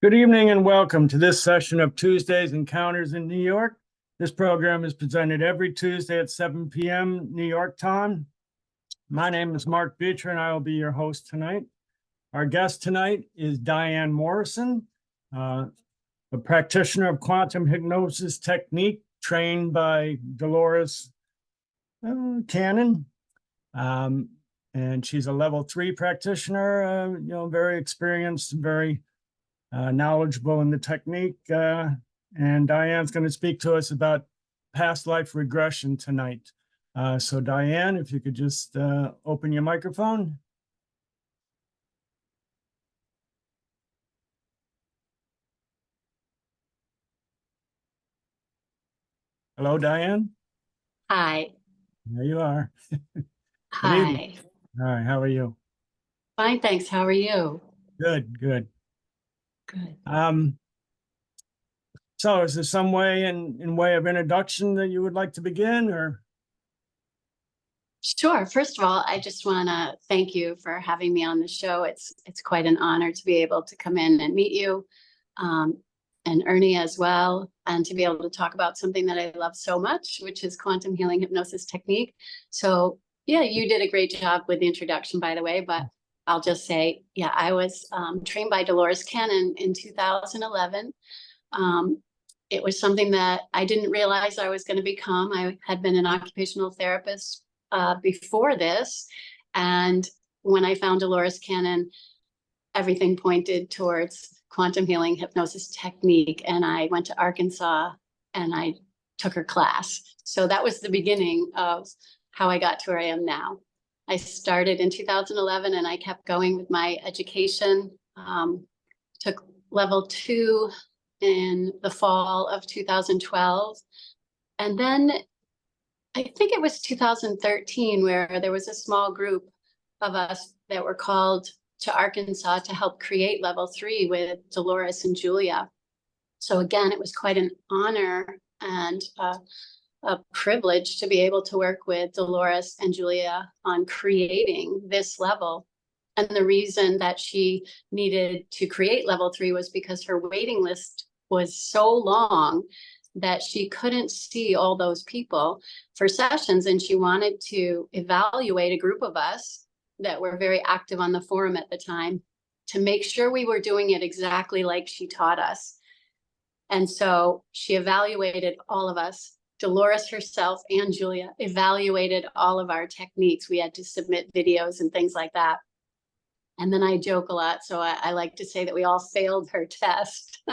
Good evening and welcome to this session of Tuesday's Encounters in New York. This program is presented every Tuesday at 7 p.m. New York time. My name is Mark Beecher and I will be your host tonight. Our guest tonight is Diane Morrison, a practitioner of quantum hypnosis technique trained by Dolores Cannon. And she's a level 3 practitioner, very experienced and very knowledgeable in the technique. And Diane's going to speak to us about past life regression tonight. So Diane, if you could just open your microphone. Hello, Diane. Hi. There you are. Hi. All right, how are you? Fine, thanks. How are you? Good, good. Good. So is there some way in way of introduction that you would like to begin, or? Sure. First of all, I just want to thank you for having me on the show. It's quite an honor to be able to come in and meet you, and Ernie as well, and to be able to talk about something that I love so much, which is quantum healing hypnosis technique. So yeah, you did a great job with the introduction, by the way, but I'll just say, yeah, I was trained by Dolores Cannon in 2011. It was something that I didn't realize I was going to become. I had been an occupational therapist before this. And when I found Dolores Cannon, everything pointed towards quantum healing hypnosis technique. And I went to Arkansas and I took her class. So that was the beginning of how I got to where I am now. I started in 2011 and I kept going with my education. Took level 2 in the fall of 2012. And then I think it was 2013 where there was a small group of us that were called to Arkansas to help create level 3 with Dolores and Julia. So again, it was quite an honor and a privilege to be able to work with Dolores and Julia on creating this level. And the reason that she needed to create level 3 was because her waiting list was so long that she couldn't see all those people for sessions. And she wanted to evaluate a group of us that were very active on the forum at the time to make sure we were doing it exactly like she taught us. And so she evaluated all of us. Dolores herself and Julia evaluated all of our techniques. We had to submit videos and things like that. And then I joke a lot, so I like to say that we all failed her test.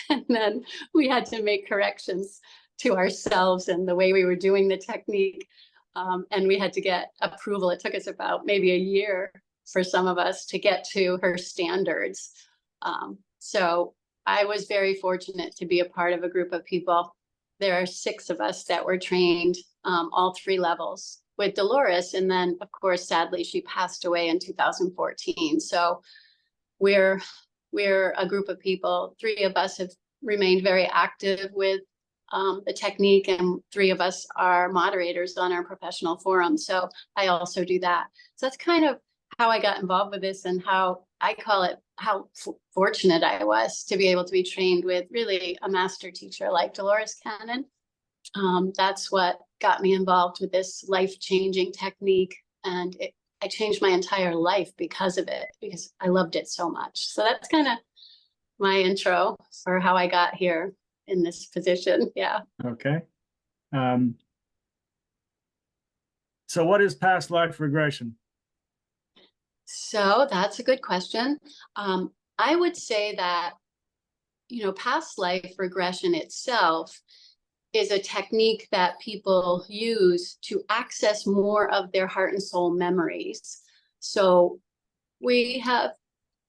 And then we had to make corrections to ourselves and the way we were doing the technique. And we had to get approval. It took us about maybe a year for some of us to get to her standards. So I was very fortunate to be a part of a group of people. There are 6 of us that were trained all 3 levels with Dolores. And then, of course, sadly, she passed away in 2014. So we're a group of people. 3 of us have remained very active with the technique, and 3 of us are moderators on our professional forum. So I also do that. So that's kind of how I got involved with this, and how I call it how fortunate I was to be able to be trained with really a master teacher like Dolores Cannon. That's what got me involved with this life-changing technique, and I changed my entire life because of it, because I loved it so much. So that's kind of my intro for how I got here in this position. Yeah. Okay. So what is past life regression? So that's a good question. I would say that, past life regression itself is a technique that people use to access more of their heart and soul memories. So we have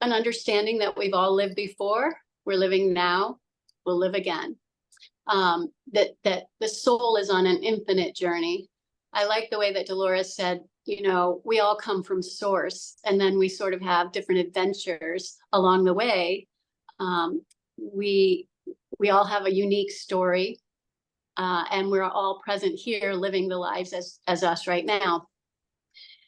an understanding that we've all lived before, we're living now, we'll live again. That the soul is on an infinite journey. I like the way that Dolores said, we all come from source, and then we sort of have different adventures along the way. We all have a unique story. And we're all present here living the lives as us right now.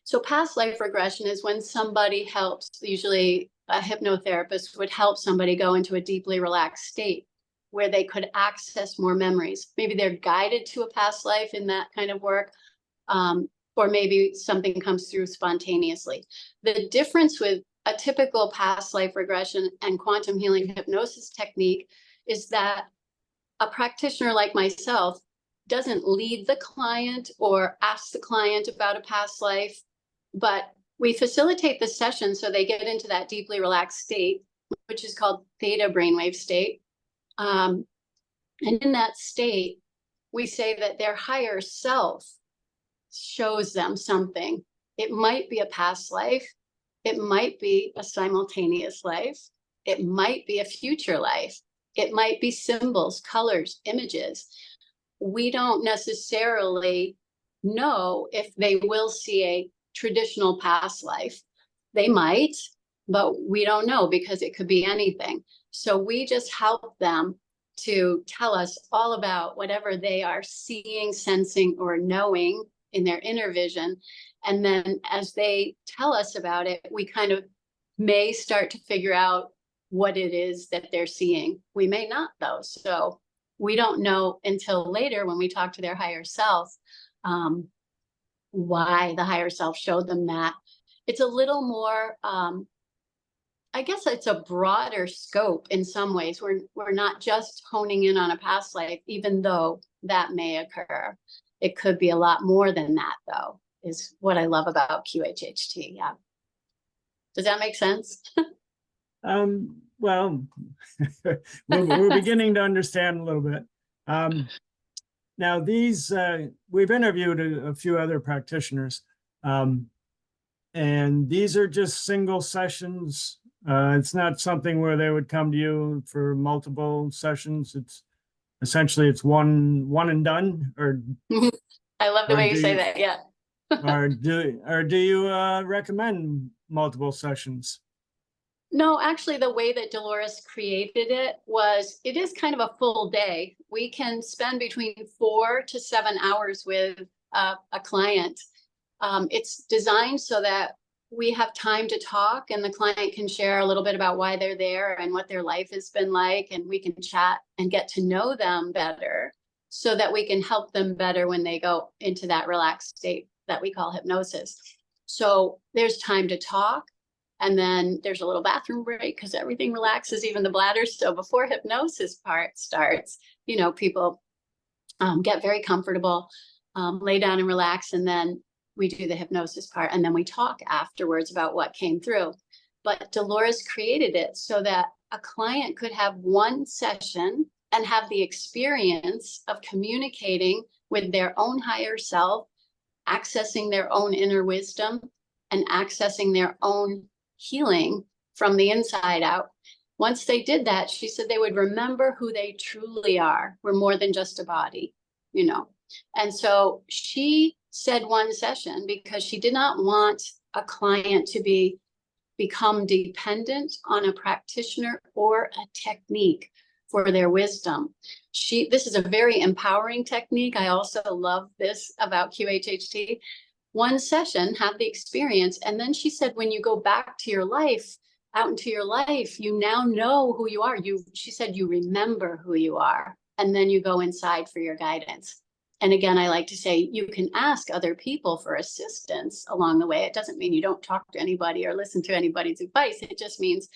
So past life regression is when somebody helps, usually a hypnotherapist would help somebody go into a deeply relaxed state where they could access more memories. Maybe they're guided to a past life in that kind of work, or maybe something comes through spontaneously. The difference with a typical past life regression and quantum healing hypnosis technique is that a practitioner like myself doesn't lead the client or ask the client about a past life, but we facilitate the session so they get into that deeply relaxed state, which is called theta brainwave state. And in that state, we say that their higher self shows them something. It might be a past life. It might be a simultaneous life. It might be a future life. It might be symbols, colors, images. We don't necessarily know if they will see a traditional past life. They might, but we don't know because it could be anything. So we just help them to tell us all about whatever they are seeing, sensing, or knowing in their inner vision. And then as they tell us about it, we kind of may start to figure out what it is that they're seeing. We may not, though. So we don't know until later when we talk to their higher self, why the higher self showed them that. It's a little more, I guess it's a broader scope in some ways. We're not just honing in on a past life, even though that may occur. It could be a lot more than that, though, is what I love about QHHT. Yeah. Does that make sense? Well, we're beginning to understand a little bit. Now these, we've interviewed a few other practitioners, and these are just single sessions. It's not something where they would come to you for multiple sessions. It's essentially it's one and done, or I love the way you say you, that. Yeah. or do you recommend multiple sessions? No, actually, the way that Dolores created it was, it is kind of a full day. We can spend between 4 to 7 hours with a client. It's designed so that we have time to talk and the client can share a little bit about why they're there and what their life has been like, and we can chat and get to know them better so that we can help them better when they go into that relaxed state that we call hypnosis. So there's time to talk. And then there's a little bathroom break because everything relaxes, even the bladder. So before hypnosis part starts, people get very comfortable, lay down and relax. And then we do the hypnosis part. And then we talk afterwards about what came through. But Dolores created it so that a client could have one session and have the experience of communicating with their own higher self, accessing their own inner wisdom, and accessing their own healing from the inside out. Once they did that, she said they would remember who they truly are. We're more than just a body, And so she said one session because she did not want a client to become dependent on a practitioner or a technique for their wisdom. This is a very empowering technique. I also love this about QHHT. One session, have the experience. And then she said, when you go back to your life, out into your life, you now know who you are. She said, you remember who you are. And then you go inside for your guidance. And again, I like to say, you can ask other people for assistance along the way. It doesn't mean you don't talk to anybody or listen to anybody's advice. It just means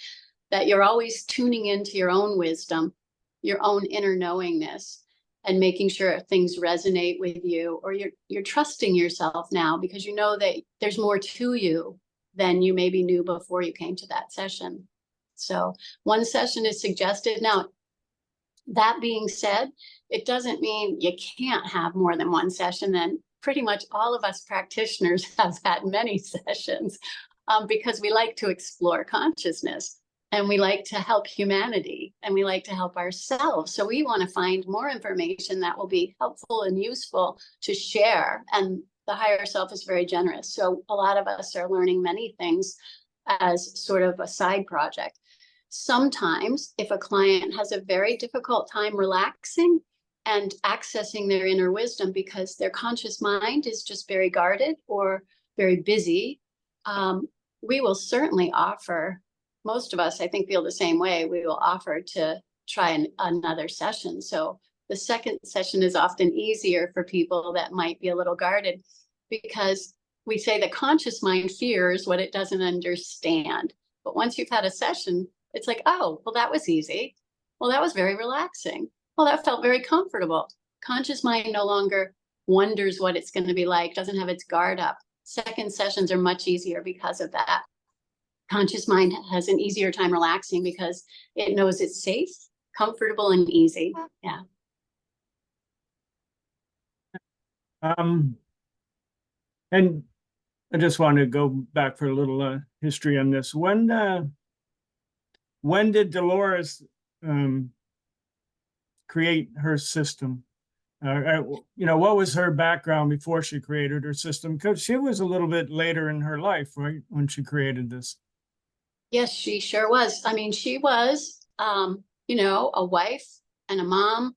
that you're always tuning into your own wisdom, your own inner knowingness, and making sure things resonate with you, or you're trusting yourself now because you know that there's more to you than you maybe knew before you came to that session. So one session is suggested. Now, that being said, it doesn't mean you can't have more than one session. And pretty much all of us practitioners have had many sessions because we like to explore consciousness. And we like to help humanity, and we like to help ourselves. So we want to find more information that will be helpful and useful to share. And the higher self is very generous. So a lot of us are learning many things as sort of a side project. Sometimes if a client has a very difficult time relaxing and accessing their inner wisdom because their conscious mind is just very guarded or very busy, we will certainly offer most of us, I think, feel the same way, we will offer to try another session. So the second session is often easier for people that might be a little guarded, because we say the conscious mind fears what it doesn't understand. But once you've had a session, it's like, oh, well, that was easy. Well, that was very relaxing. Well, that felt very comfortable. Conscious mind no longer wonders what it's going to be like, doesn't have its guard up. Second sessions are much easier because of that. Conscious mind has an easier time relaxing because it knows it's safe, comfortable, and easy. Yeah. And I just want to go back for a little history on this. When did Dolores create her system? What was her background before she created her system? Because she was a little bit later in her life, right, when she created this. Yes, she sure was. I mean, she was, a wife and a mom.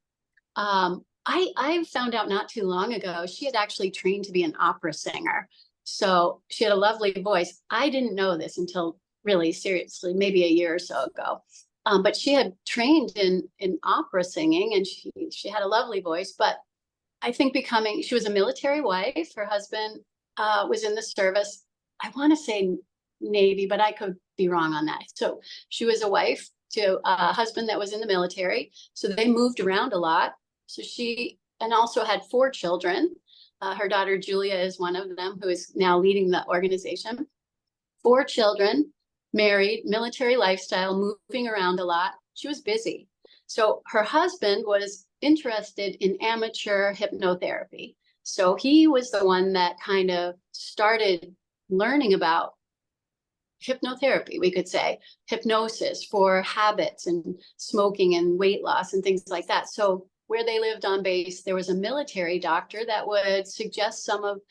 I found out not too long ago, she had actually trained to be an opera singer. So she had a lovely voice. I didn't know this until really seriously, maybe a year or so ago. But she had trained in opera singing, and she had a lovely voice. But I think she was a military wife. Her husband was in the service. I want to say Navy, but I could be wrong on that. So she was a wife to a husband that was in the military. So they moved around a lot. So and also had 4 children. Her daughter Julia is one of them, who is now leading the organization. 4 children, married, military lifestyle, moving around a lot. She was busy. So her husband was interested in amateur hypnotherapy. So he was the one that kind of started learning about hypnotherapy, we could say, hypnosis for habits and smoking and weight loss and things like that. So where they lived on base, there was a military doctor that would suggest some of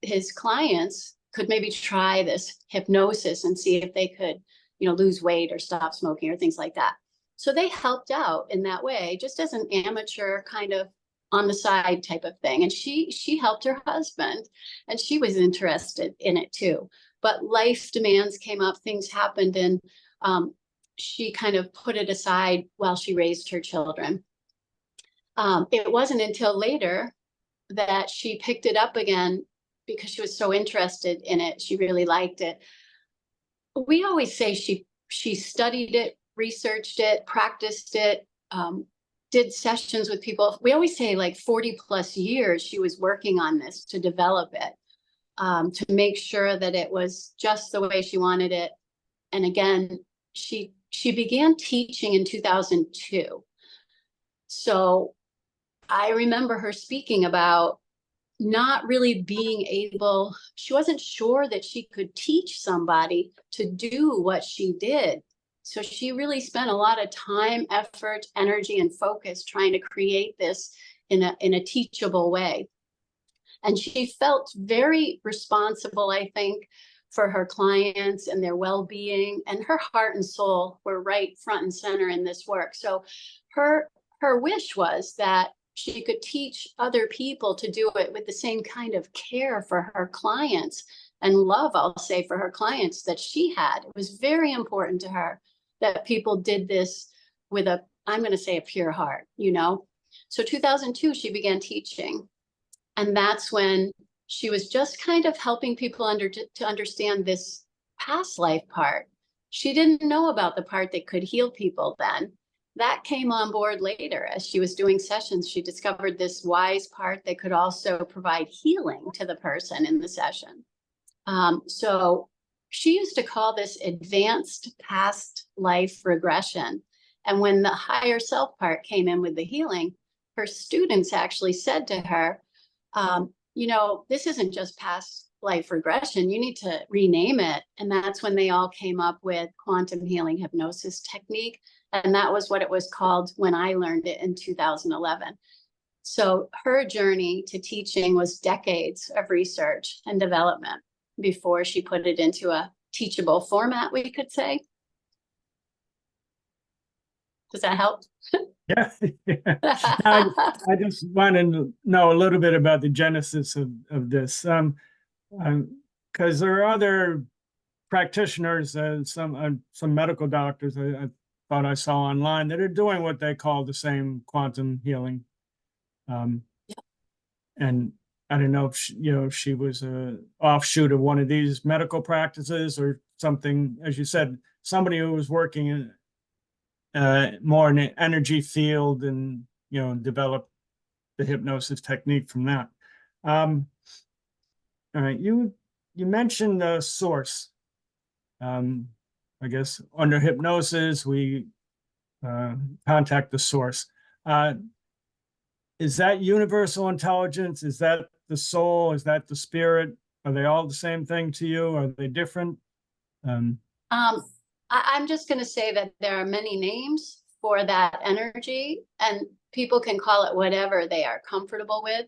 his clients could maybe try this hypnosis and see if they could, lose weight or stop smoking or things like that. So they helped out in that way, just as an amateur kind of on the side type of thing. And she helped her husband, and she was interested in it too. But life demands came up, things happened, and she kind of put it aside while she raised her children. It wasn't until later that she picked it up again because she was so interested in it. She really liked it. We always say she studied it, researched it, practiced it, did sessions with people. We always say like 40 plus years she was working on this to develop it, to make sure that it was just the way she wanted it. And again, she began teaching in 2002. So I remember her speaking about not really being able, she wasn't sure that she could teach somebody to do what she did. So she really spent a lot of time, effort, energy, and focus trying to create this in a teachable way. And she felt very responsible, I think, for her clients and their well-being, and her heart and soul were right front and center in this work. So her wish was that she could teach other people to do it with the same kind of care for her clients and love, I'll say, for her clients that she had. It was very important to her that people did this with I'm going to say a pure heart, So 2002, she began teaching. And that's when she was just kind of helping people to understand this past life part. She didn't know about the part that could heal people then. That came on board later as she was doing sessions. She discovered this wise part that could also provide healing to the person in the session. So she used to call this advanced past life regression. And when the higher self part came in with the healing, her students actually said to her, this isn't just past life regression. You need to rename it. And that's when they all came up with quantum healing hypnosis technique. And that was what it was called when I learned it in 2011. So her journey to teaching was decades of research and development before she put it into a teachable format, we could say. Does that help? Yeah. I just want to know a little bit about the genesis of this. Because there are other practitioners, some medical doctors I thought I saw online that are doing what they call the same quantum healing. And I don't know if she was a offshoot of one of these medical practices or something, as you said, somebody who was working in more in the energy field and, developed the hypnosis technique from that. All right, you mentioned the source. I guess under hypnosis, we contact the source. Is that universal intelligence? Is that the soul? Is that the spirit? Are they all the same thing to you? Are they different? I'm just going to say that there are many names for that energy, and people can call it whatever they are comfortable with.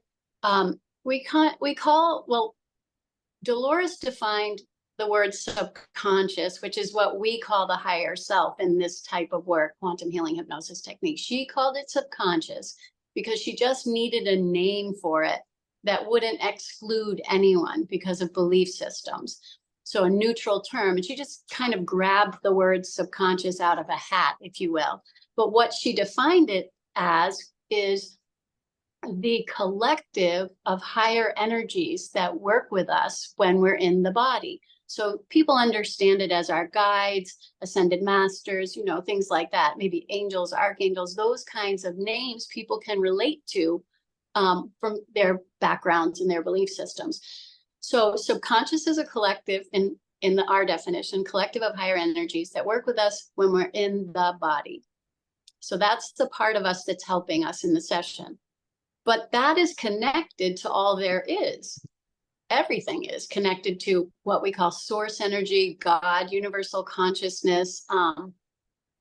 Dolores defined the word subconscious, which is what we call the higher self in this type of work, quantum healing hypnosis technique. She called it subconscious because she just needed a name for it that wouldn't exclude anyone because of belief systems. So a neutral term, and she just kind of grabbed the word subconscious out of a hat, if you will. But what she defined it as is the collective of higher energies that work with us when we're in the body. So people understand it as our guides, ascended masters, things like that, maybe angels, archangels, those kinds of names people can relate to from their backgrounds and their belief systems. So subconscious is a collective in our definition, collective of higher energies that work with us when we're in the body. So that's the part of us that's helping us in the session. But that is connected to all there is. Everything is connected to what we call source energy, God, universal consciousness,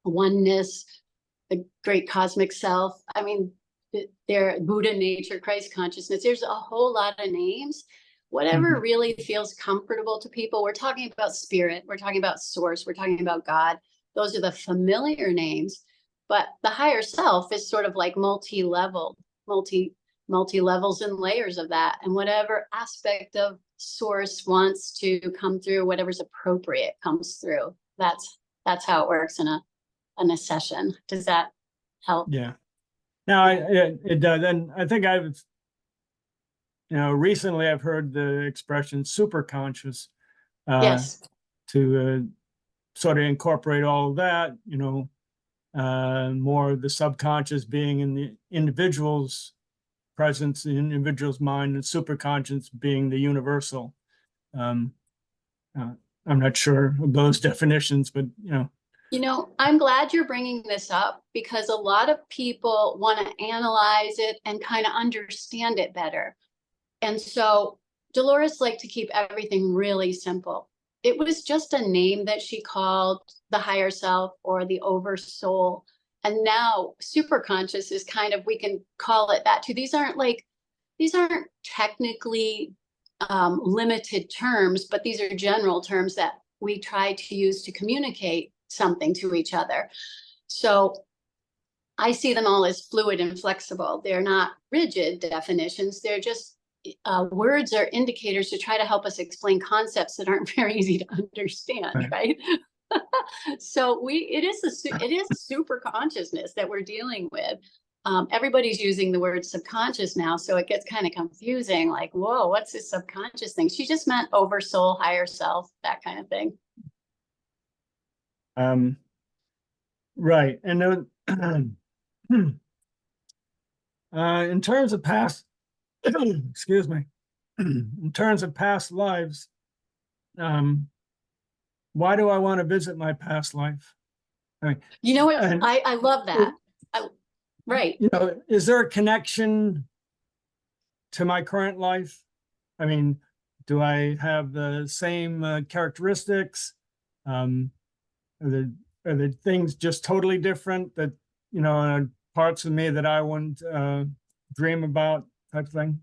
oneness, the great cosmic self. I mean, there, Buddha nature, Christ consciousness. There's a whole lot of names. Whatever really feels comfortable to people. We're talking about spirit. We're talking about source. We're talking about God. Those are the familiar names. But the higher self is sort of like multi-level, multi-levels and layers of that. And whatever aspect of source wants to come through, whatever's appropriate comes through. That's how it works in a session. Does that help? Yeah. No, it does. And I think recently I've heard the expression super conscious Yes. to sort of incorporate all of that, more of the subconscious being in the individual's presence, the individual's mind, and superconscious being the universal. I'm not sure of those definitions, but I'm glad you're bringing this up because a lot of people want to analyze it and kind of understand it better. And so Dolores liked to keep everything really simple. It was just a name that she called the higher self or the oversoul. And now superconscious is kind of, we can call it that too. These aren't technically limited terms, but these are general terms that we try to use to communicate something to each other. So I see them all as fluid and flexible. They're not rigid definitions. They're just words are indicators to try to help us explain concepts that aren't very easy to understand, right? So it is super consciousness that we're dealing with. Everybody's using the word subconscious now, so it gets kind of confusing. Like, whoa, what's this subconscious thing? She just meant oversoul, higher self, that kind of thing. Right, and in terms of past, excuse me, in terms of past lives, why do I want to visit my past life? I love that. Right. Is there a connection to my current life? I mean, do I have the same characteristics? Are the things just totally different that, parts of me that I wouldn't dream about, type of thing?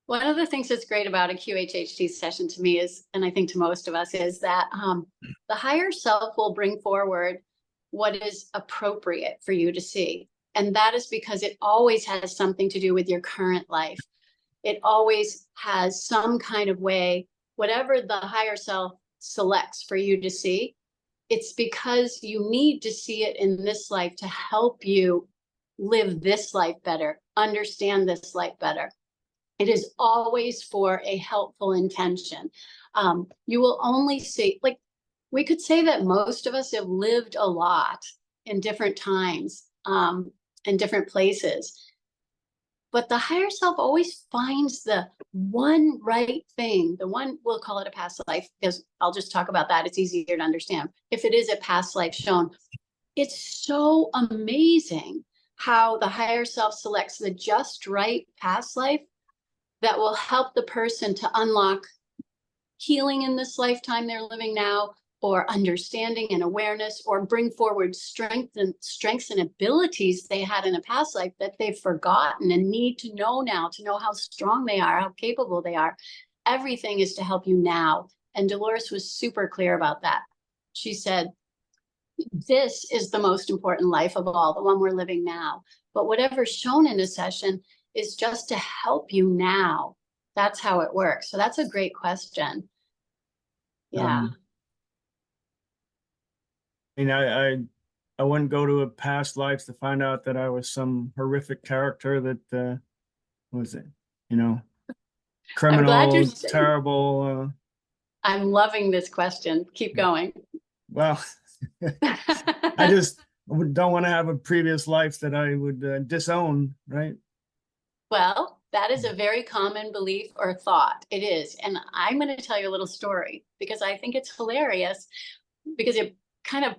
One of the things that's great about a QHHT session to me is, and I think to most of us, is that the higher self will bring forward what is appropriate for you to see. And that is because it always has something to do with your current life. It always has some kind of way, whatever the higher self selects for you to see, it's because you need to see it in this life to help you live this life better, understand this life better. It is always for a helpful intention. You will only see, like, we could say that most of us have lived a lot in different times, in different places. But the higher self always finds the one right thing, the one, we'll call it a past life, because I'll just talk about that. It's easier to understand. If it is a past life shown, it's so amazing how the higher self selects the just right past life that will help the person to unlock healing in this lifetime they're living now, or understanding and awareness, or bring forward strengths and abilities they had in a past life that they've forgotten and need to know now, to know how strong they are, how capable they are. Everything is to help you now. And Dolores was super clear about that. She said, this is the most important life of all, the one we're living now. But whatever's shown in a session is just to help you now. That's how it works. So that's a great question. Yeah. I wouldn't go to a past life to find out that I was some horrific character that what was it? Criminal, terrible. I'm loving this question. Keep going. Well, I just don't want to have a previous life that I would disown, right? Well, that is a very common belief or thought. It is. And I'm going to tell you a little story because I think it's hilarious, because it kind of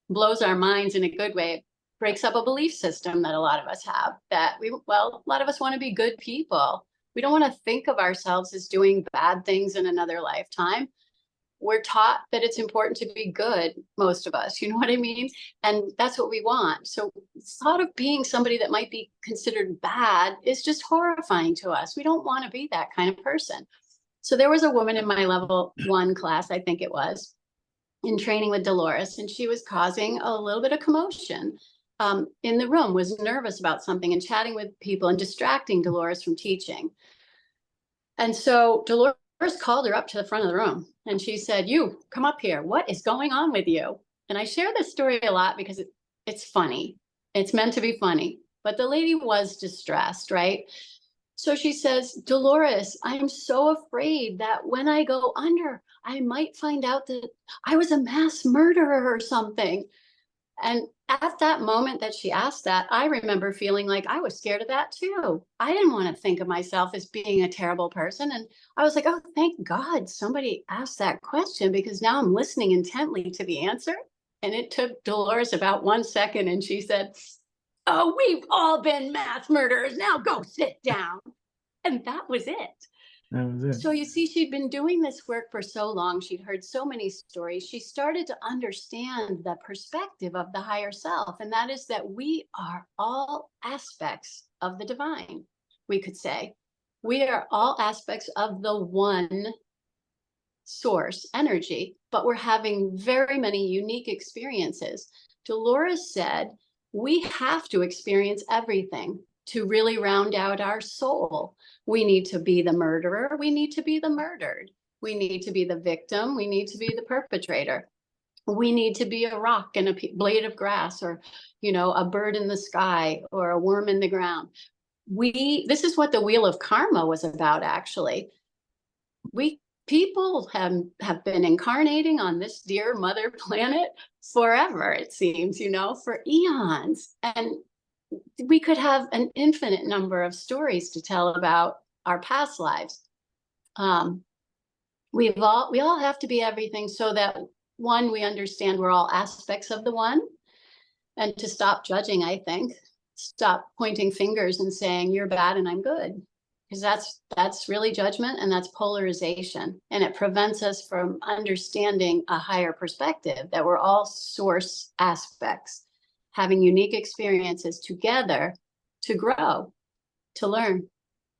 blows our minds in a good way. It breaks up a belief system that a lot of us have, that a lot of us want to be good people. We don't want to think of ourselves as doing bad things in another lifetime. We're taught that it's important to be good, most of us, you know what I mean? And that's what we want. So the thought of being somebody that might be considered bad is just horrifying to us. We don't want to be that kind of person. So there was a woman in my level 1 class, I think it was, in training with Dolores, and she was causing a little bit of commotion in the room, was nervous about something and chatting with people and distracting Dolores from teaching. And so Dolores called her up to the front of the room and she said, "You come up here. What is going on with you?" And I share this story a lot because it's funny. It's meant to be funny, but the lady was distressed, right? So she says, "Dolores, I'm so afraid that when I go under, I might find out that I was a mass murderer or something." And at that moment that she asked that, I remember feeling like I was scared of that too. I didn't want to think of myself as being a terrible person. And I was like, oh, thank God somebody asked that question, because now I'm listening intently to the answer. And it took Dolores about 1 second. And she said, "Oh, we've all been mass murderers. Now go sit down." And that was it. That was it. So you see, she'd been doing this work for so long. She'd heard so many stories. She started to understand the perspective of the higher self. And that is that we are all aspects of the divine, we could say. We are all aspects of the one source energy, but we're having very many unique experiences. Dolores said, we have to experience everything to really round out our soul. We need to be the murderer. We need to be the murdered. We need to be the victim. We need to be the perpetrator. We need to be a rock and a blade of grass, or, a bird in the sky, or a worm in the ground. This is what the wheel of karma was about, actually. People have been incarnating on this dear mother planet forever, it seems, for eons. And we could have an infinite number of stories to tell about our past lives. We all have to be everything, so that, one, we understand we're all aspects of the one, and to stop judging, I think, stop pointing fingers and saying you're bad and I'm good, because that's really judgment, and that's polarization, and it prevents us from understanding a higher perspective, that we're all source aspects, having unique experiences together to grow, to learn.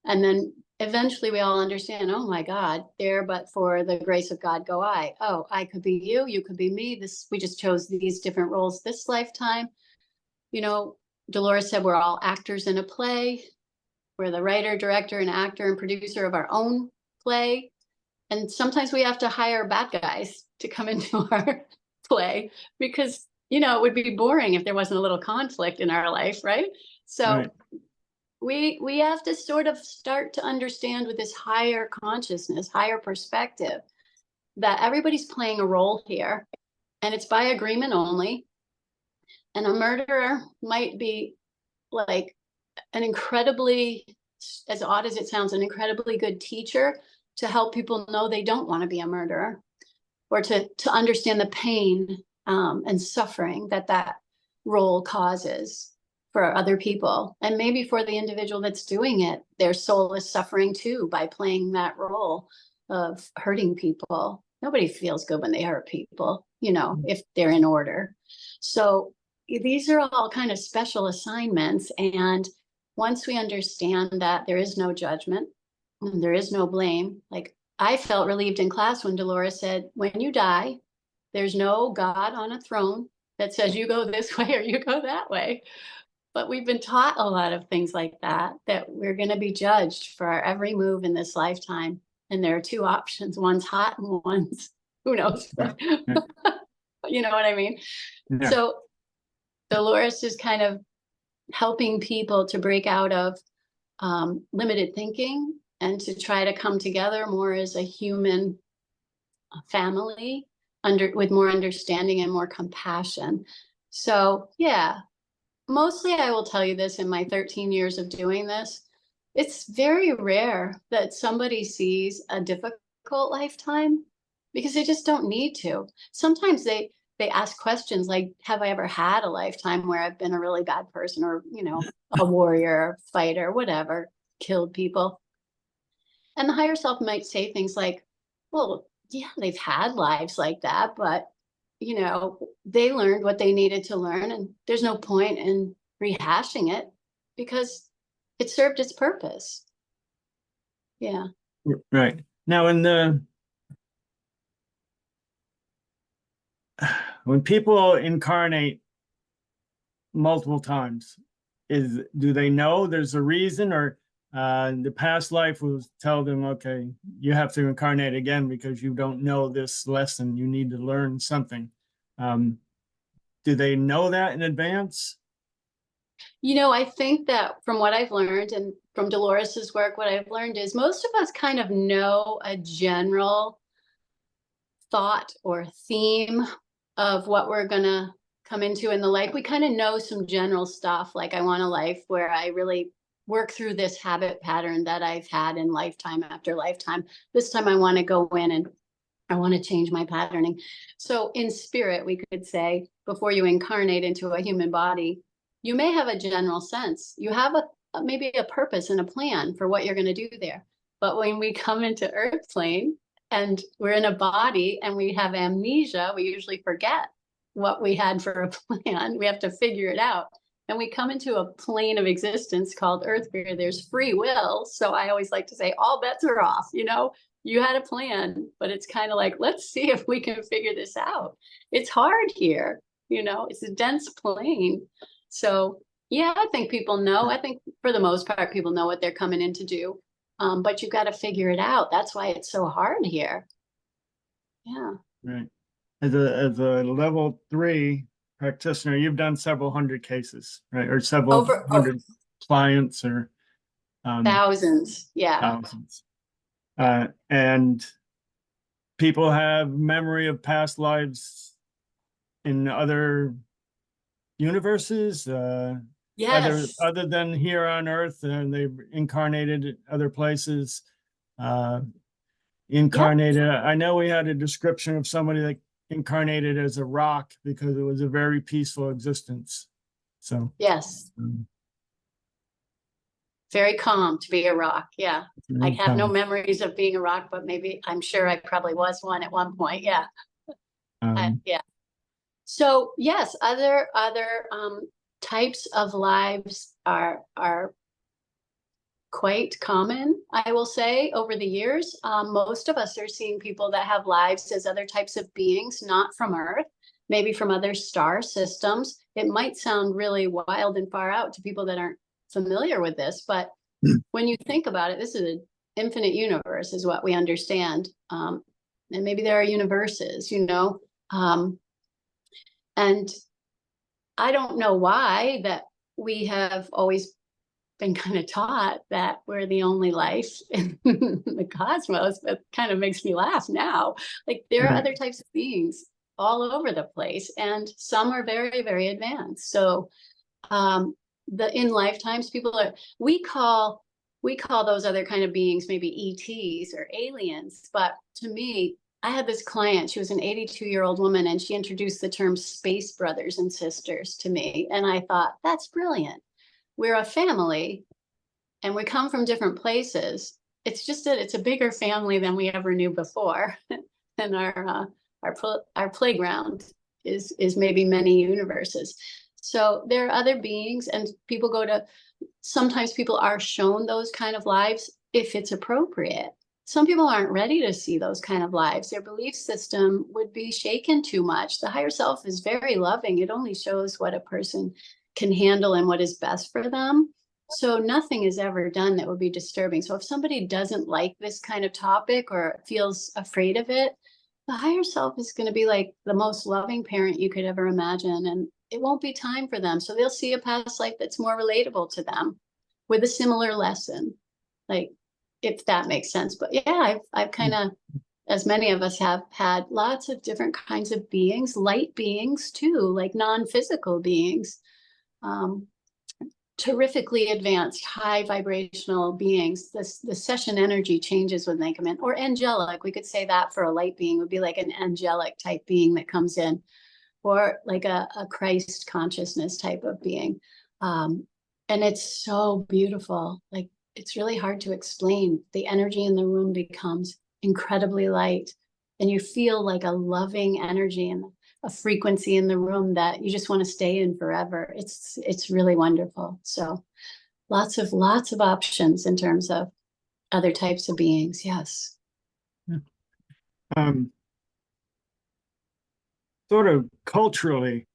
And then eventually we all understand, oh my God, there but for the grace of God go I. Oh, I could be you, you could be me. We just chose these different roles this lifetime. Dolores said we're all actors in a play. We're the writer, director, and actor and producer of our own play. And sometimes we have to hire bad guys to come into our play because, you know, it would be boring if there wasn't a little conflict in our life, right? So we have to sort of start to understand with this higher consciousness, higher perspective, that everybody's playing a role here, and it's by agreement only. And a murderer might be like an incredibly, as odd as it sounds, an incredibly good teacher to help people know they don't want to be a murderer, or to understand the pain and suffering that role causes for other people. And maybe for the individual that's doing it, their soul is suffering too by playing that role of hurting people. Nobody feels good when they hurt people, you know, if they're in order. So these are all kind of special assignments. And once we understand that there is no judgment and there is no blame, like I felt relieved in class when Dolores said, when you die, there's no God on a throne that says you go this way or you go that way. But we've been taught a lot of things like that we're going to be judged for our every move in this lifetime. And there are two options. One's hot and one's, who knows? You know what I mean? Yeah. So Dolores is kind of helping people to break out of limited thinking and to try to come together more as a human family with more understanding and more compassion. So yeah, mostly I will tell you this, in my 13 years of doing this, it's very rare that somebody sees a difficult lifetime because they just don't need to. Sometimes they ask questions like, have I ever had a lifetime where I've been a really bad person, or, you know, a warrior, fighter, whatever, killed people? And the higher self might say things like, well, yeah, they've had lives like that, but, you know, they learned what they needed to learn, and there's no point in rehashing it because it served its purpose. Yeah. Right. Now, when people incarnate multiple times, do they know there's a reason, or the past life will tell them, okay, you have to incarnate again because you don't know this lesson, you need to learn something? Do they know that in advance? You know, I think that from what I've learned, and from Dolores's work, what I've learned is most of us kind of know a general thought or theme of what we're going to come into in the life. We kind of know some general stuff, like I want a life where I really work through this habit pattern that I've had in lifetime after lifetime. This time I want to go in and I want to change my patterning. So in spirit, we could say, before you incarnate into a human body, you may have a general sense. You have maybe a purpose and a plan for what you're going to do there. But when we come into Earth plane and we're in a body and we have amnesia, we usually forget what we had for a plan. We have to figure it out. And we come into a plane of existence called Earth, where there's free will. So I always like to say all bets are off. You know, you had a plan, but it's kind of like, let's see if we can figure this out. It's hard here. You know, it's a dense plane. So yeah, I think people know. I think for the most part, people know what they're coming in to do. But you've got to figure it out. That's why it's so hard here. Yeah. Right. As a level 3 practitioner, you've done several hundred cases, right? Or several hundred clients, or thousands. Yeah. Thousands. And people have memory of past lives in other universes, yes, other than here on Earth, and they've incarnated at other places. Incarnated. Yep. I know we had a description of somebody that incarnated as a rock because it was a very peaceful existence. So yes, very calm to be a rock. Yeah, I have no memories of being a rock, but maybe I'm sure I probably was one at one point. Yeah, yeah. So yes, other types of lives are quite common, I will say, over the years. Most of us are seeing people that have lives as other types of beings, not from Earth, maybe from other star systems. It might sound really wild and far out to people that aren't familiar with this, but when you think about it, this is an infinite universe, is what we understand. and maybe there are universes, and I don't know why that we have always been kind of taught that we're the only life in the cosmos, but kind of makes me laugh now. Like there are other types of beings all over the place, and some are very, very advanced. So in lifetimes, we call those other kind of beings maybe ETs or aliens. But to me, I had this client, she was an 82-year-old woman, and she introduced the term space brothers and sisters to me. And I thought, that's brilliant. We're a family and we come from different places. It's just that it's a bigger family than we ever knew before. And our playground is maybe many universes. So there are other beings, and sometimes people are shown those kind of lives if it's appropriate. Some people aren't ready to see those kind of lives. Their belief system would be shaken too much. The higher self is very loving. It only shows what a person can handle and what is best for them. So nothing is ever done that would be disturbing. So if somebody doesn't like this kind of topic or feels afraid of it, the higher self is going to be like the most loving parent you could ever imagine. And it won't be time for them. So they'll see a past life that's more relatable to them with a similar lesson, like, if that makes sense. But yeah, I've kind of, as many of us have had lots of different kinds of beings, light beings too, like non-physical beings, terrifically advanced, high vibrational beings. The session energy changes when they come in, or angelic. We could say that for a light being would be like an angelic type being that comes in, or like a Christ consciousness type of being. And it's so beautiful. Like, it's really hard to explain. The energy in the room becomes incredibly light, and you feel like a loving energy and a frequency in the room that you just want to stay in forever. It's really wonderful. So lots of options in terms of other types of beings. Yes. Sort of culturally,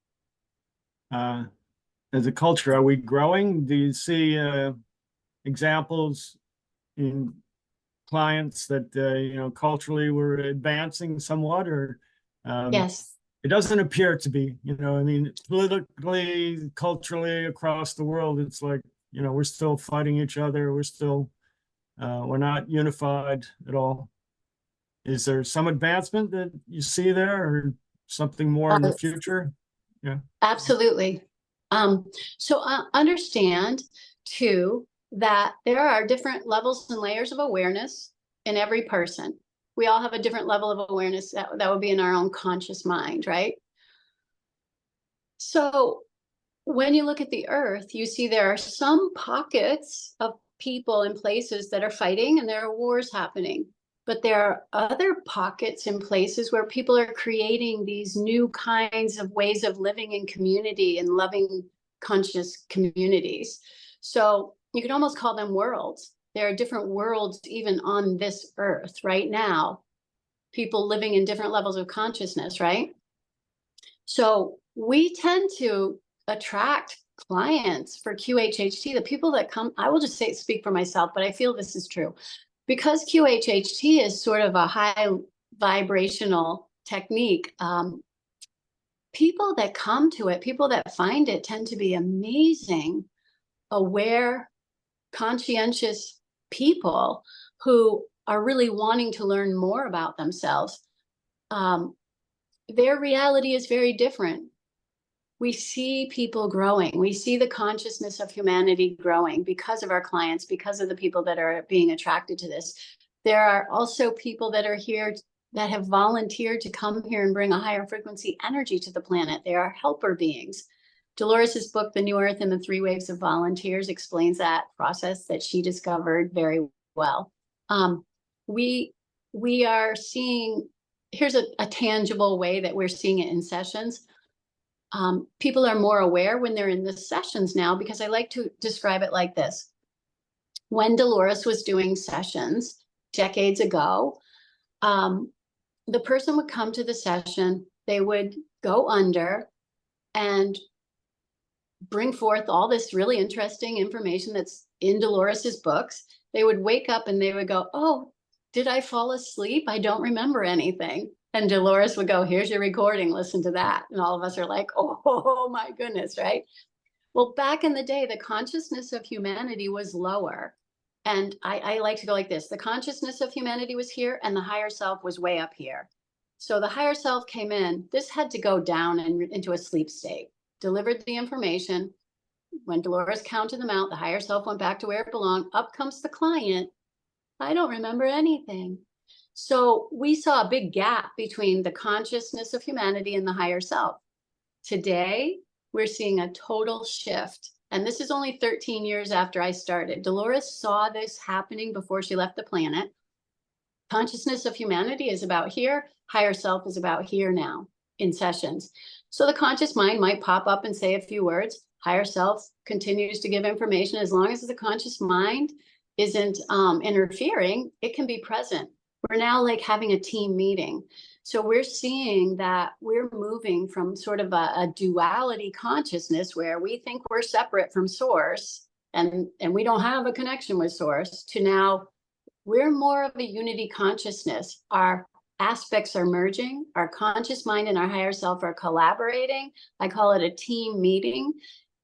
as a culture, are we growing? Do you see examples in clients that culturally we're advancing somewhat, or Yes. it doesn't appear to be? I mean, politically, culturally, across the world, it's like, we're still fighting each other. We're not unified at all. Is there some advancement that you see there, or something more in the future? Yeah, absolutely. So understand too that there are different levels and layers of awareness in every person. We all have a different level of awareness that would be in our own conscious mind, right? So when you look at the earth, you see there are some pockets of people and places that are fighting, and there are wars happening. But there are other pockets and places where people are creating these new kinds of ways of living in community and loving conscious communities. So you could almost call them worlds. There are different worlds even on this earth right now, people living in different levels of consciousness, right? So we tend to attract clients for QHHT, the people that come. I will just speak for myself, but I feel this is true. Because QHHT is sort of a high vibrational technique, people that come to it, people that find it, tend to be amazing, aware, conscientious people who are really wanting to learn more about themselves. Their reality is very different. We see people growing. We see the consciousness of humanity growing because of our clients, because of the people that are being attracted to this. There are also people that are here that have volunteered to come here and bring a higher frequency energy to the planet. They are helper beings. Dolores's book, The New Earth and the Three Waves of Volunteers, explains that process that she discovered very well. We are seeing, here's a tangible way that we're seeing it in sessions. People are more aware when they're in the sessions now, because I like to describe it like this. When Dolores was doing sessions decades ago, the person would come to the session, they would go under and bring forth all this really interesting information that's in Dolores's books. They would wake up and they would go, oh, did I fall asleep? I don't remember anything. And Dolores would go, here's your recording, listen to that. And all of us are like, oh my goodness, right? Well, back in the day, the consciousness of humanity was lower. And I like to go like this. The consciousness of humanity was here and the higher self was way up here. So the higher self came in. This had to go down and into a sleep state, delivered the information. When Dolores counted them out, the higher self went back to where it belonged. Up comes the client. I don't remember anything. So we saw a big gap between the consciousness of humanity and the higher self. Today, we're seeing a total shift. And this is only 13 years after I started. Dolores saw this happening before she left the planet. Consciousness of humanity is about here. Higher self is about here now in sessions. So the conscious mind might pop up and say a few words. Higher self continues to give information. As long as the conscious mind isn't interfering, it can be present. We're now like having a team meeting. So we're seeing that we're moving from sort of a duality consciousness where we think we're separate from source and we don't have a connection with source, to now we're more of a unity consciousness. Our aspects are merging. Our conscious mind and our higher self are collaborating. I call it a team meeting.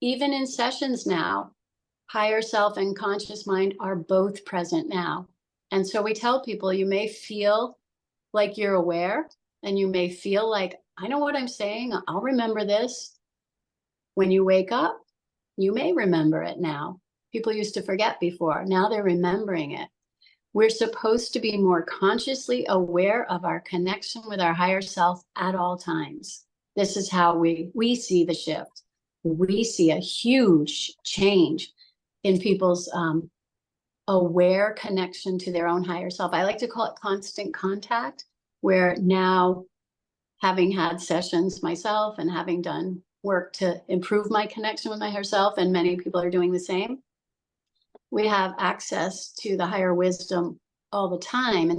Even in sessions now, higher self and conscious mind are both present now. And so we tell people, you may feel like you're aware, and you may feel like, I know what I'm saying, I'll remember this. When you wake up, you may remember it now. People used to forget before, now they're remembering it. We're supposed to be more consciously aware of our connection with our higher self at all times. This is how we see the shift. We see a huge change in people's aware connection to their own higher self. I like to call it constant contact, where now, having had sessions myself and having done work to improve my connection with my higher self, and many people are doing the same, we have access to the higher wisdom all the time.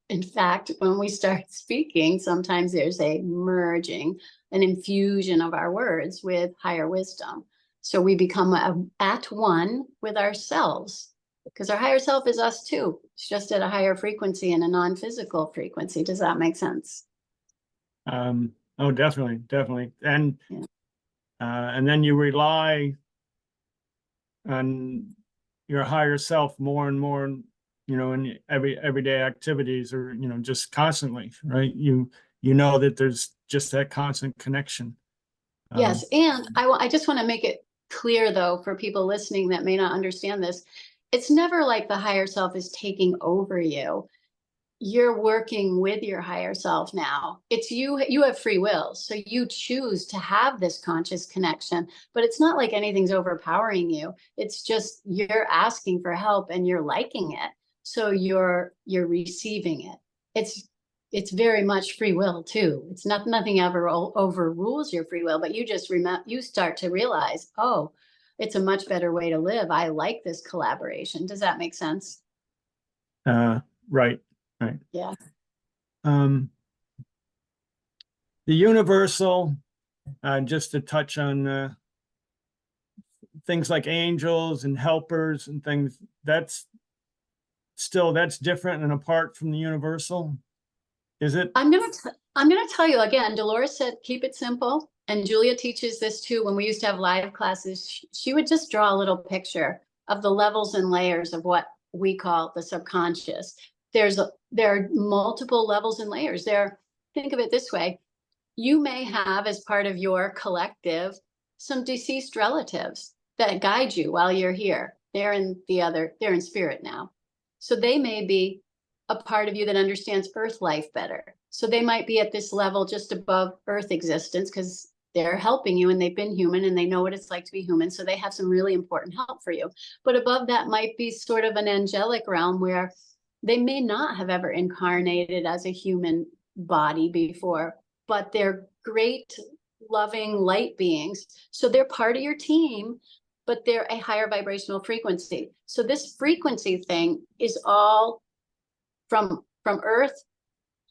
In fact, when we start speaking, sometimes there's a merging, an infusion of our words with higher wisdom. So we become at one with ourselves, because our higher self is us too. It's just at a higher frequency and a non-physical frequency. Does that make sense? Oh, definitely. And Yeah. And then you rely on your higher self more and more, in everyday activities, or, just constantly, right? You know that there's just that constant connection. Yes, and I just want to make it clear, though, for people listening that may not understand this, it's never like the higher self is taking over you. You're working with your higher self now. It's you have free will, so you choose to have this conscious connection, but it's not like anything's overpowering you. It's just you're asking for help and you're liking it, so you're receiving it. It's very much free will too. It's nothing ever overrules your free will, but you just you start to realize, oh, it's a much better way to live. I like this collaboration. Does that make sense? Right. Yeah. The universal, just to touch on things like angels and helpers and things, that's different and apart from the universal, is it? I'm gonna tell you again. Dolores said keep it simple, and Julia teaches this too. When we used to have live classes, she would just draw a little picture of the levels and layers of what we call the subconscious. There are multiple levels and layers. Think of it this way: you may have, as part of your collective, some deceased relatives that guide you while you're here. They're in spirit now, so they may be a part of you that understands Earth life better. So they might be at this level just above Earth existence because they're helping you and they've been human and they know what it's like to be human. So they have some really important help for you. But above that might be sort of an angelic realm where they may not have ever incarnated as a human body before, but they're great, loving light beings. So they're part of your team, but they're a higher vibrational frequency. So this frequency thing is all from Earth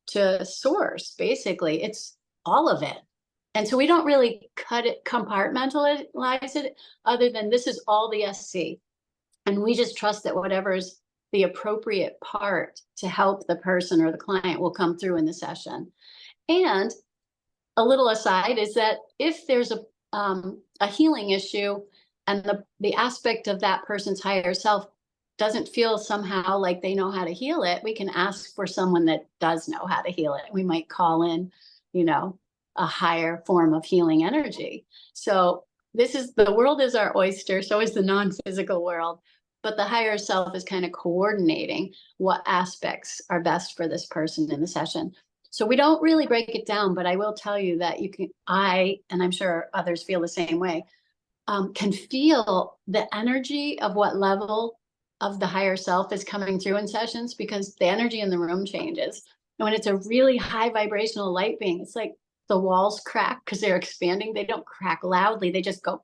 to source, basically. It's all of it. And so we don't really compartmentalize it, other than this is all the SC. And we just trust that whatever's the appropriate part to help the person or the client will come through in the session. And a little aside is that if there's a healing issue and the aspect of that person's higher self doesn't feel somehow like they know how to heal it, we can ask for someone that does know how to heal it. We might call in, a higher form of healing energy. So the world is our oyster, so is the non-physical world. But the higher self is kind of coordinating what aspects are best for this person in the session. So we don't really break it down, but I will tell you that and I'm sure others feel the same way, can feel the energy of what level of the higher self is coming through in sessions, because the energy in the room changes. And when it's a really high vibrational light being, it's like the walls crack because they're expanding. They don't crack loudly. They just go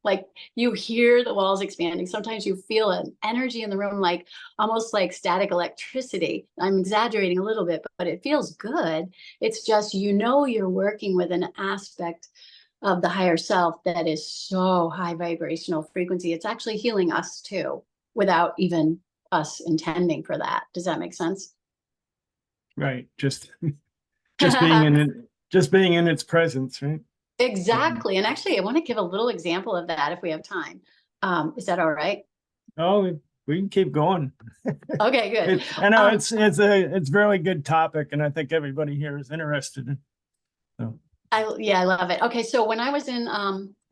like you hear the walls expanding. Sometimes you feel an energy in the room, like almost like static electricity. I'm exaggerating a little bit, but it feels good. It's just, you're working with an aspect of the higher self that is so high vibrational frequency. It's actually healing us too, without even us intending for that. Does that make sense? Right. Just being in it, just being in its presence, right? Exactly. And actually, I want to give a little example of that if we have time. Is that all right? Oh, we can keep going. Okay, good. I know it's a really good topic, and I think everybody here is interested in. So. I love it. Okay, so when I was in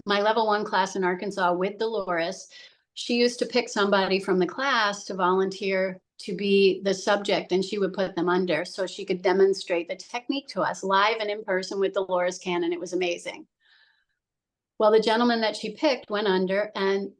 my level 1 class in Arkansas with Dolores, she used to pick somebody from the class to volunteer to be the subject, and she would put them under so she could demonstrate the technique to us live and in person with Dolores Cannon. It was amazing. Well, the gentleman that she picked went under, and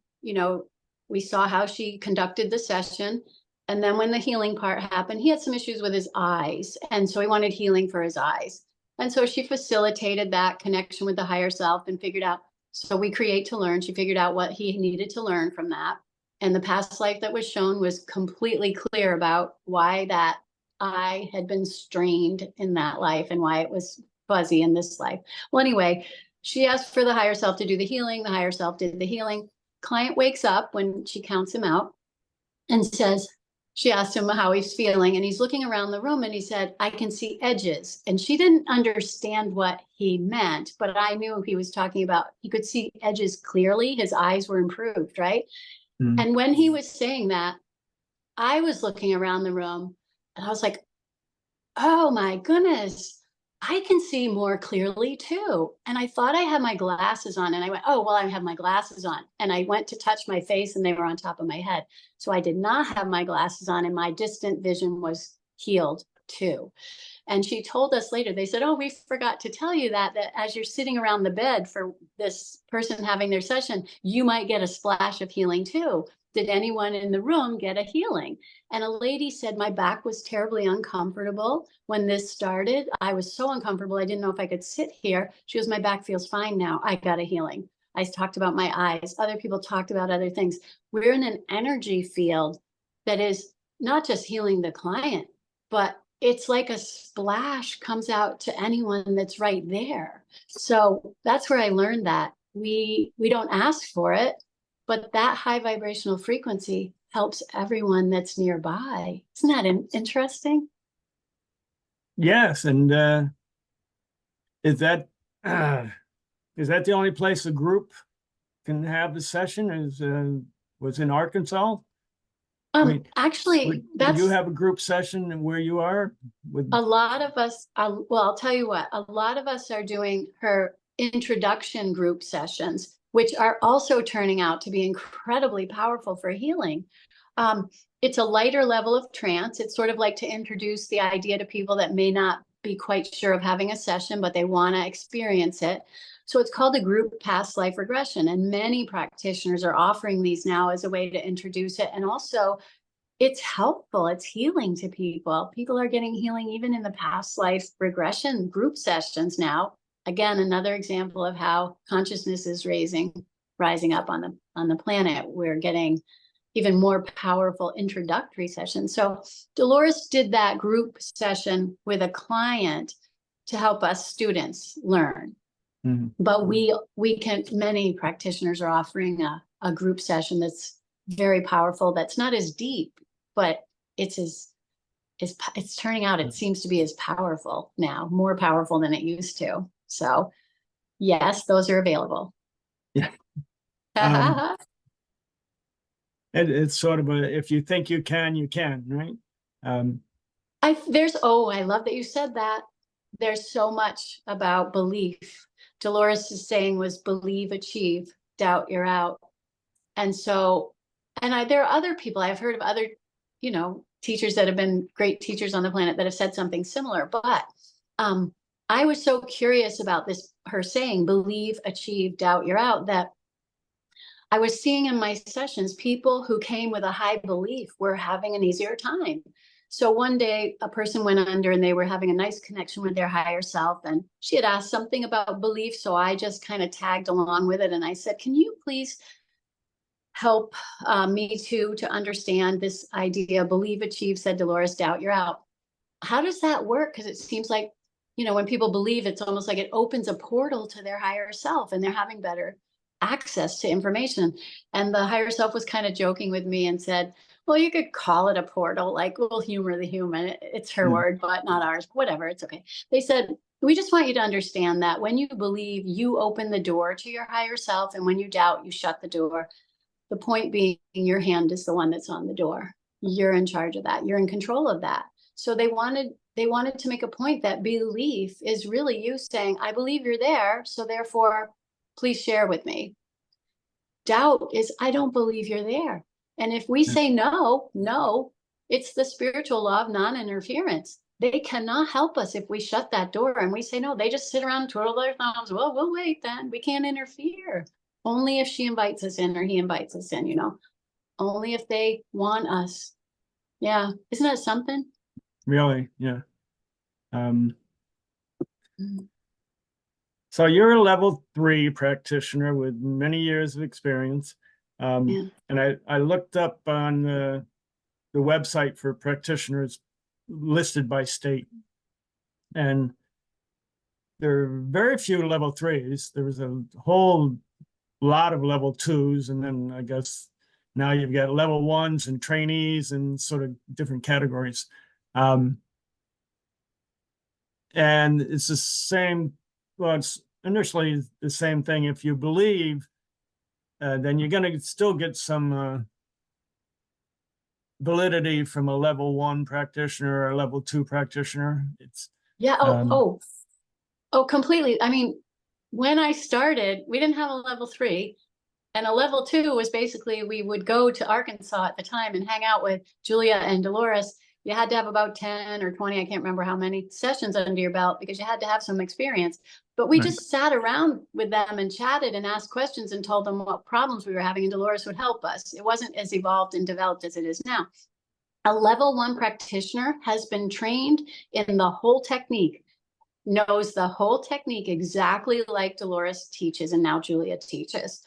we saw how she conducted the session. And then when the healing part happened, he had some issues with his eyes, and so he wanted healing for his eyes. And so she facilitated that connection with the higher self and figured out, so we create to learn. She figured out what he needed to learn from that. And the past life that was shown was completely clear about why that eye had been strained in that life and why it was fuzzy in this life. Well, anyway, she asked for the higher self to do the healing. The higher self did the healing. Client wakes up when she counts him out and says, she asked him how he's feeling, and he's looking around the room and he said, I can see edges. And she didn't understand what he meant, but I knew he was talking about, he could see edges clearly. His eyes were improved, right? Mm-hmm. And when he was saying that, I was looking around the room and I was like, oh my goodness, I can see more clearly too. And I thought I had my glasses on, and I went, oh, well, I have my glasses on. And I went to touch my face and they were on top of my head. So I did not have my glasses on, and my distant vision was healed too. And she told us later, they said, oh, we forgot to tell you that as you're sitting around the bed for this person having their session, you might get a splash of healing too. Did anyone in the room get a healing? And a lady said, my back was terribly uncomfortable when this started. I was so uncomfortable. I didn't know if I could sit here. She goes, my back feels fine now. I got a healing. I talked about my eyes. Other people talked about other things. We're in an energy field that is not just healing the client, but it's like a splash comes out to anyone that's right there. So that's where I learned that we don't ask for it, but that high vibrational frequency helps everyone that's nearby. Isn't that interesting? Yes. And is that the only place a group can have the session? Was in Arkansas? Actually, do you have a group session where you are? With a lot of us, well, I'll tell you what, a lot of us are doing her introduction group sessions, which are also turning out to be incredibly powerful for healing. It's a lighter level of trance. It's sort of like to introduce the idea to people that may not be quite sure of having a session, but they want to experience it. So it's called a group past life regression. And many practitioners are offering these now as a way to introduce it. And also it's helpful. It's healing to people. People are getting healing even in the past life regression group sessions now. Again, another example of how consciousness is rising up on the planet. We're getting even more powerful introductory sessions. So Dolores did that group session with a client to help us students learn. Mm-hmm. But many practitioners are offering a group session that's very powerful, that's not as deep, but it's turning out, it seems to be as powerful now, more powerful than it used to. So yes, those are available. Yeah. It's sort of if you think you can, right? I love that you said that. There's so much about belief. Dolores' saying was believe, achieve, doubt, you're out. And so, there are other people, I've heard of other, teachers that have been great teachers on the planet that have said something similar. But I was so curious about her saying, believe, achieve, doubt, you're out, that I was seeing in my sessions, people who came with a high belief were having an easier time. So one day a person went under and they were having a nice connection with their higher self. And she had asked something about belief. So I just kind of tagged along with it. And I said, can you please help me to understand this idea? Believe, achieve, said Dolores, doubt, you're out. How does that work? Because it seems like, when people believe, it's almost like it opens a portal to their higher self and they're having better access to information. And the higher self was kind of joking with me and said, well, you could call it a portal, like we'll humor the human. It's her word, but not ours. Whatever, it's okay. They said, we just want you to understand that when you believe, you open the door to your higher self. And when you doubt, you shut the door. The point being, your hand is the one that's on the door. You're in charge of that. You're in control of that. So they wanted to make a point that belief is really you saying, I believe you're there. So therefore, please share with me. Doubt is, I don't believe you're there. And if we say no, it's the spiritual law of non-interference. They cannot help us if we shut that door and we say no. They just sit around and twiddle their thumbs. Well, we'll wait then. We can't interfere. Only if she invites us in or he invites us in, only if they want us. Yeah. Isn't that something? Really? Yeah. So you're a level 3 practitioner with many years of experience. And I looked up on the website for practitioners listed by state. And there are very few level 3s. There was a whole lot of level 2s. And then I guess now you've got level 1s and trainees and sort of different categories. And it's the same. Well, it's initially the same thing. If you believe, then you're going to still get some validity from a level 1 practitioner or a level 2 practitioner. It's completely. I mean, when I started, we didn't have a level 3, and a level 2 was basically we would go to Arkansas at the time and hang out with Julia and Dolores. You had to have about 10 or 20, I can't remember how many sessions under your belt because you had to have some experience. But we just sat around with them and chatted and asked questions and told them what problems we were having, and Dolores would help us. It wasn't as evolved and developed as it is now. A level 1 practitioner has been trained in the whole technique, knows the whole technique exactly like Dolores teaches and now Julia teaches.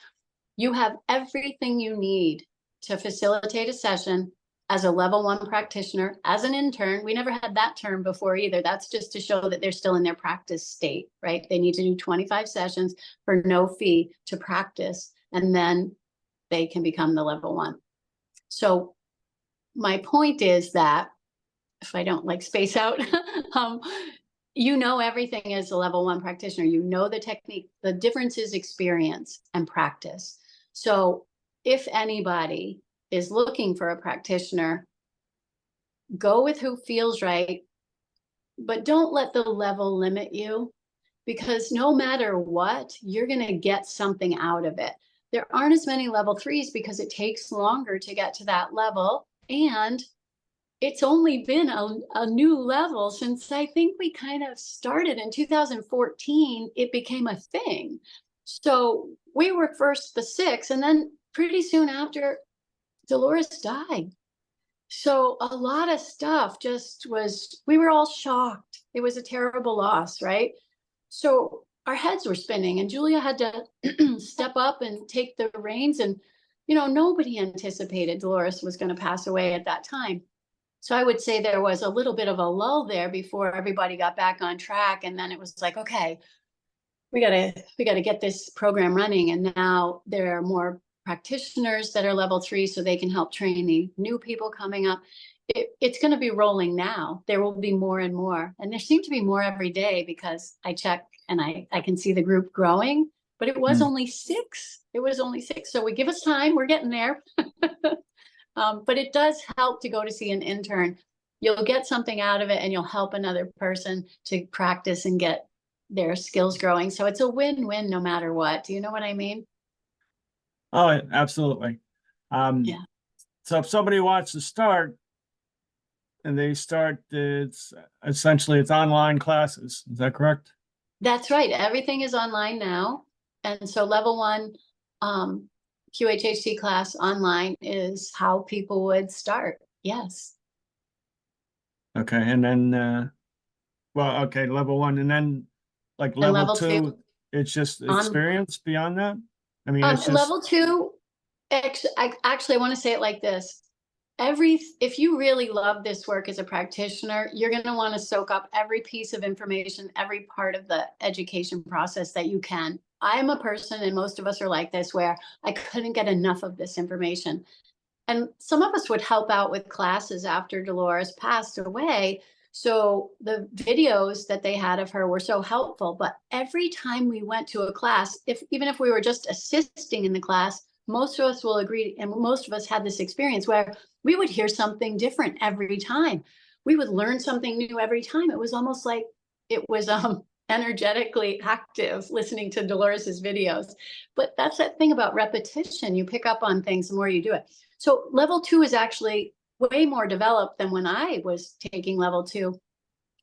You have everything you need to facilitate a session as a level 1 practitioner, as an intern. We never had that term before either. That's just to show that they're still in their practice state, right? They need to do 25 sessions for no fee to practice, and then they can become the level 1. So my point is that, if I don't space out, everything as a level 1 practitioner, the technique. The difference is experience and practice. So if anybody is looking for a practitioner, go with who feels right, but don't let the level limit you, because no matter what, you're going to get something out of it. There aren't as many level 3s because it takes longer to get to that level. And it's only been a new level since I think we kind of started in 2014. It became a thing. So we were first the 6, and then pretty soon after, Dolores died. So a lot of stuff we were all shocked. It was a terrible loss, right? So our heads were spinning, and Julia had to step up and take the reins. And, nobody anticipated Dolores was going to pass away at that time. So I would say there was a little bit of a lull there before everybody got back on track. And then it was like, okay, we gotta get this program running. And now there are more practitioners that are level 3 so they can help train the new people coming up. It's going to be rolling now. There will be more and more. And there seem to be more every day because I check and I can see the group growing, but it was only 6. It was only 6. So we give us time. We're getting there. But it does help to go to see an intern. You'll get something out of it and you'll help another person to practice and get their skills growing. So it's a win-win no matter what. Do you know what I mean? Oh, absolutely. Yeah. So if somebody wants to start and they start, it's essentially it's online classes. Is that correct? That's right. Everything is online now. And so level 1 QHHT class online is how people would start. Yes. Okay. And then, well, okay, level 1. And then like And level level 2, 2 it's just on experience beyond that. I mean, it's just level 2. I want to say it like this. If you really love this work as a practitioner, you're going to want to soak up every piece of information, every part of the education process that you can. I am a person, and most of us are like this, where I couldn't get enough of this information. And some of us would help out with classes after Dolores passed away. So the videos that they had of her were so helpful. But every time we went to a class, even if we were just assisting in the class, most of us will agree, and most of us had this experience where we would hear something different every time. We would learn something new every time. It was almost like it was energetically active listening to Dolores's videos. But that's that thing about repetition. You pick up on things the more you do it. So level 2 is actually way more developed than when I was taking level 2.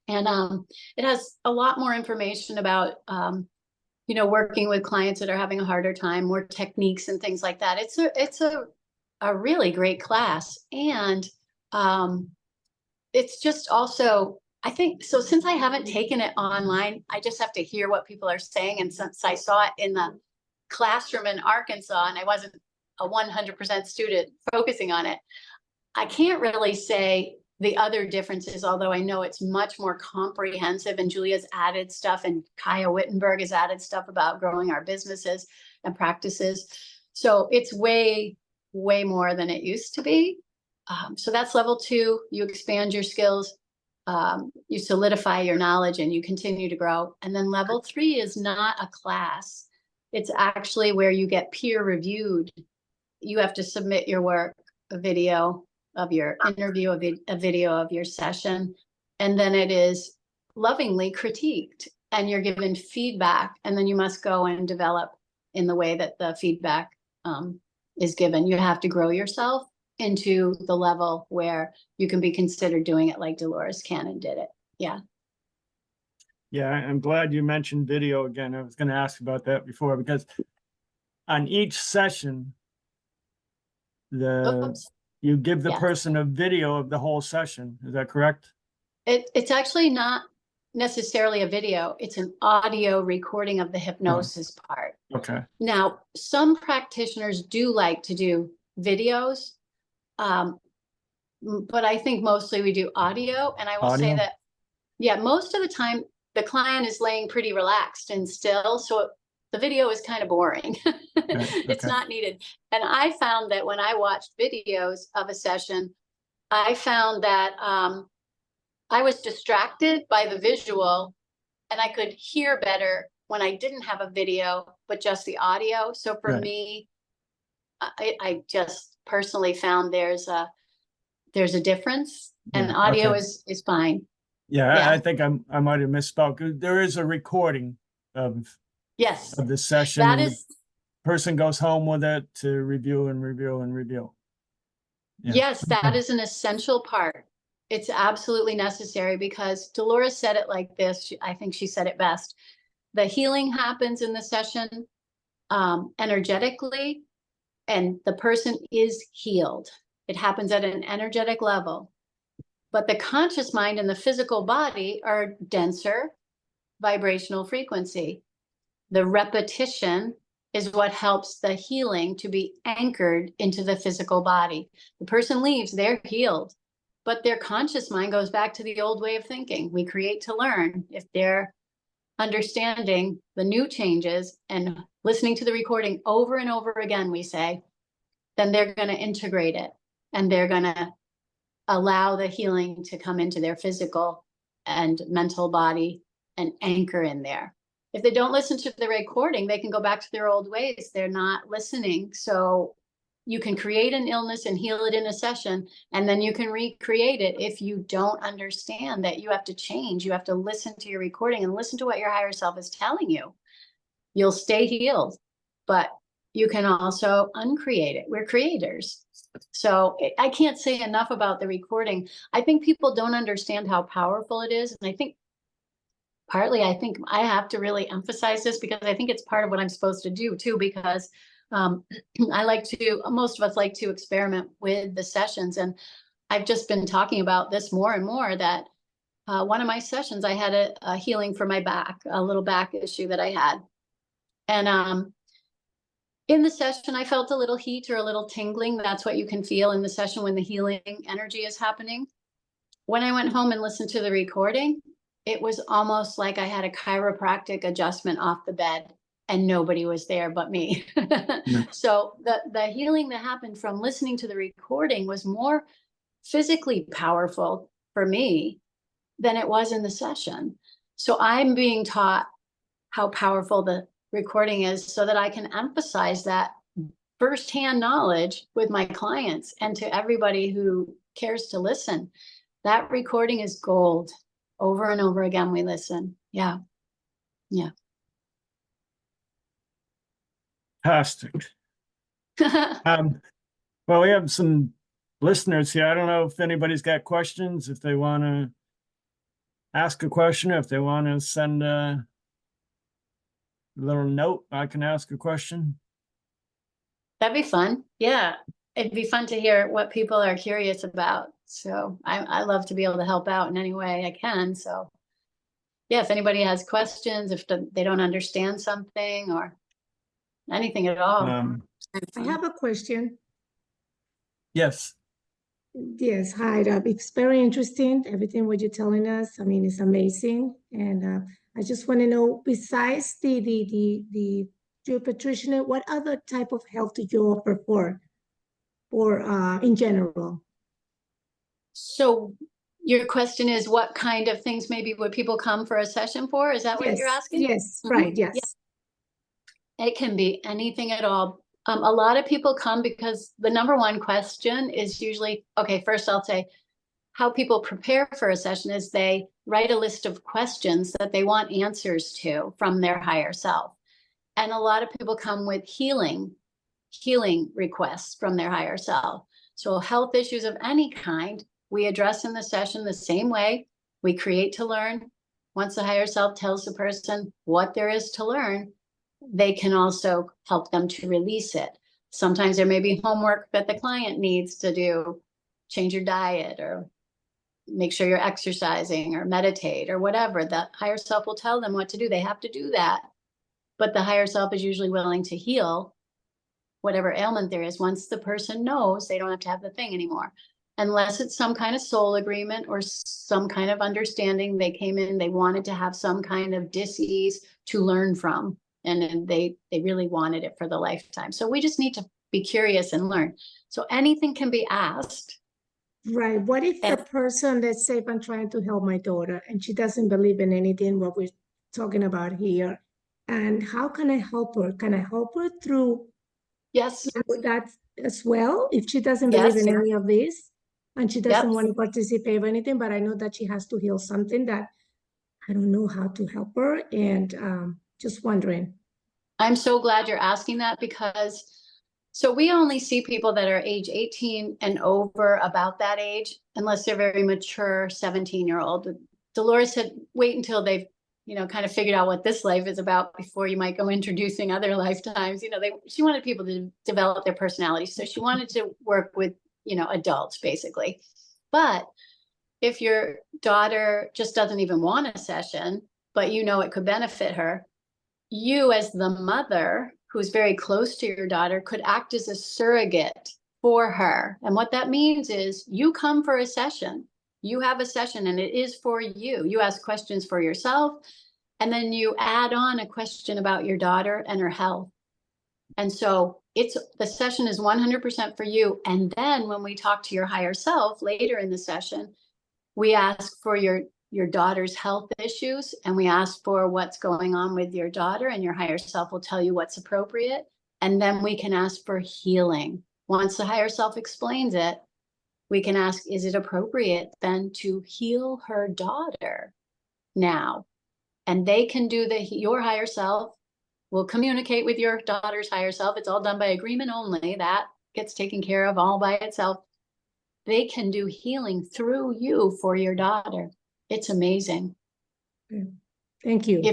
And it has a lot more information about working with clients that are having a harder time, more techniques and things like that. It's a really great class. And it's just also, I think, so since I haven't taken it online, I just have to hear what people are saying. And since I saw it in the classroom in Arkansas and I wasn't a 100% student focusing on it, I can't really say the other differences, although I know it's much more comprehensive, and Julia's added stuff and Kaya Wittenberg has added stuff about growing our businesses and practices. So it's way, way more than it used to be. So that's level 2. You expand your skills, you solidify your knowledge, and you continue to grow. And then level 3 is not a class. It's actually where you get peer reviewed. You have to submit your work, a video of your interview, a video of your session, and then it is lovingly critiqued and you're given feedback, and then you must go and develop in the way that the feedback is given. You have to grow yourself into the level where you can be considered doing it like Dolores Cannon did it. Yeah. Yeah, I'm glad you mentioned video again. I was going to ask about that before, because on each session, you give the person a video of the whole session. Is that correct? It's actually not necessarily a video. It's an audio recording of the hypnosis part. Okay. Now, some practitioners do like to do videos, but I think mostly we do audio. And I will say that, yeah, most of the time the client is laying pretty relaxed and still. So the video is kind of boring. It's not needed. And I found that when I watched videos of a session, I found that I was distracted by the visual, and I could hear better when I didn't have a video, but just the audio. So for me, I just personally found there's a difference, and audio is fine. Yeah, I think I might have misspoke. There is a recording of the session. That is, the person goes home with it to review and review and review. Yeah. Yes, that is an essential part. It's absolutely necessary, because Dolores said it like this. I think she said it best. The healing happens in the session energetically, and the person is healed. It happens at an energetic level. But the conscious mind and the physical body are denser vibrational frequency. The repetition is what helps the healing to be anchored into the physical body. The person leaves, they're healed, but their conscious mind goes back to the old way of thinking. We create to learn. If they're understanding the new changes and listening to the recording over and over again, we say, then they're going to integrate it and they're going to allow the healing to come into their physical and mental body and anchor in there. If they don't listen to the recording, they can go back to their old ways. They're not listening. So you can create an illness and heal it in a session, and then you can recreate it. If you don't understand that you have to change, you have to listen to your recording and listen to what your higher self is telling you. You'll stay healed, but you can also uncreate it. We're creators. So I can't say enough about the recording. I think people don't understand how powerful it is. And I think partly, I think I have to really emphasize this because I think it's part of what I'm supposed to do too, because most of us like to experiment with the sessions. And I've just been talking about this more and more, that one of my sessions, I had a healing for my back, a little back issue that I had. And in the session, I felt a little heat or a little tingling. That's what you can feel in the session when the healing energy is happening. When I went home and listened to the recording, it was almost like I had a chiropractic adjustment off the bed and nobody was there but me. Yeah. So the healing that happened from listening to the recording was more physically powerful for me than it was in the session. So I'm being taught how powerful the recording is so that I can emphasize that firsthand knowledge with my clients and to everybody who cares to listen. That recording is gold. Over and over again, we listen. Yeah. Yeah. Fantastic. Well, we have some listeners here. I don't know if anybody's got questions, if they want to ask a question, if they want to send a little note, I can ask a question. That'd be fun. Yeah. It'd be fun to hear what people are curious about. So I love to be able to help out in any way I can. So yeah, if anybody has questions, if they don't understand something or anything at all. I have a question. Yes. Yes, hi, it's very interesting, everything what you're telling us. I mean, it's amazing. And I just want to know, besides the practitioner, what other type of help do you offer for in general? So your question is, what kind of things maybe would people come for a session for? Is that what you're asking? Yes, right, yes. Yeah. It can be anything at all. A lot of people come because the number one question is usually, okay, first I'll say how people prepare for a session is they write a list of questions that they want answers to from their higher self. And a lot of people come with healing requests from their higher self. So health issues of any kind, we address in the session the same way. We create to learn. Once the higher self tells the person what there is to learn, they can also help them to release it. Sometimes there may be homework that the client needs to do, change your diet or make sure you're exercising or meditate or whatever. The higher self will tell them what to do. They have to do that. But the higher self is usually willing to heal whatever ailment there is. Once the person knows, they don't have to have the thing anymore. Unless it's some kind of soul agreement or some kind of understanding. They came in, they wanted to have some kind of dis-ease to learn from. And then they really wanted it for the lifetime. So we just need to be curious and learn. So anything can be asked. Right. What if the person, let's say if I'm trying to help my daughter and she doesn't believe in anything what we're talking about here, and how can I help her? Can I help her through Yes. that as well? If she doesn't believe in any of this and she doesn't want to participate in anything, but I know that she has to heal something that I don't know how to help her, and just wondering. I'm so glad you're asking that, because so we only see people that are age 18 and over, about that age, unless they're very mature 17-year-old. Dolores said, wait until they've, kind of figured out what this life is about before you might go introducing other lifetimes. She wanted people to develop their personality. So she wanted to work with, adults basically. But if your daughter just doesn't even want a session, but it could benefit her, you as the mother who's very close to your daughter could act as a surrogate for her. And what that means is you come for a session, you have a session and it is for you. You ask questions for yourself, and then you add on a question about your daughter and her health. And so the session is 100% for you. And then when we talk to your higher self later in the session, we ask for your daughter's health issues, and we ask for what's going on with your daughter, and your higher self will tell you what's appropriate. And then we can ask for healing. Once the higher self explains it, we can ask, is it appropriate then to heal her daughter now? And they can do your higher self will communicate with your daughter's higher self. It's all done by agreement only. That gets taken care of all by itself. They can do healing through you for your daughter. It's amazing. Thank you.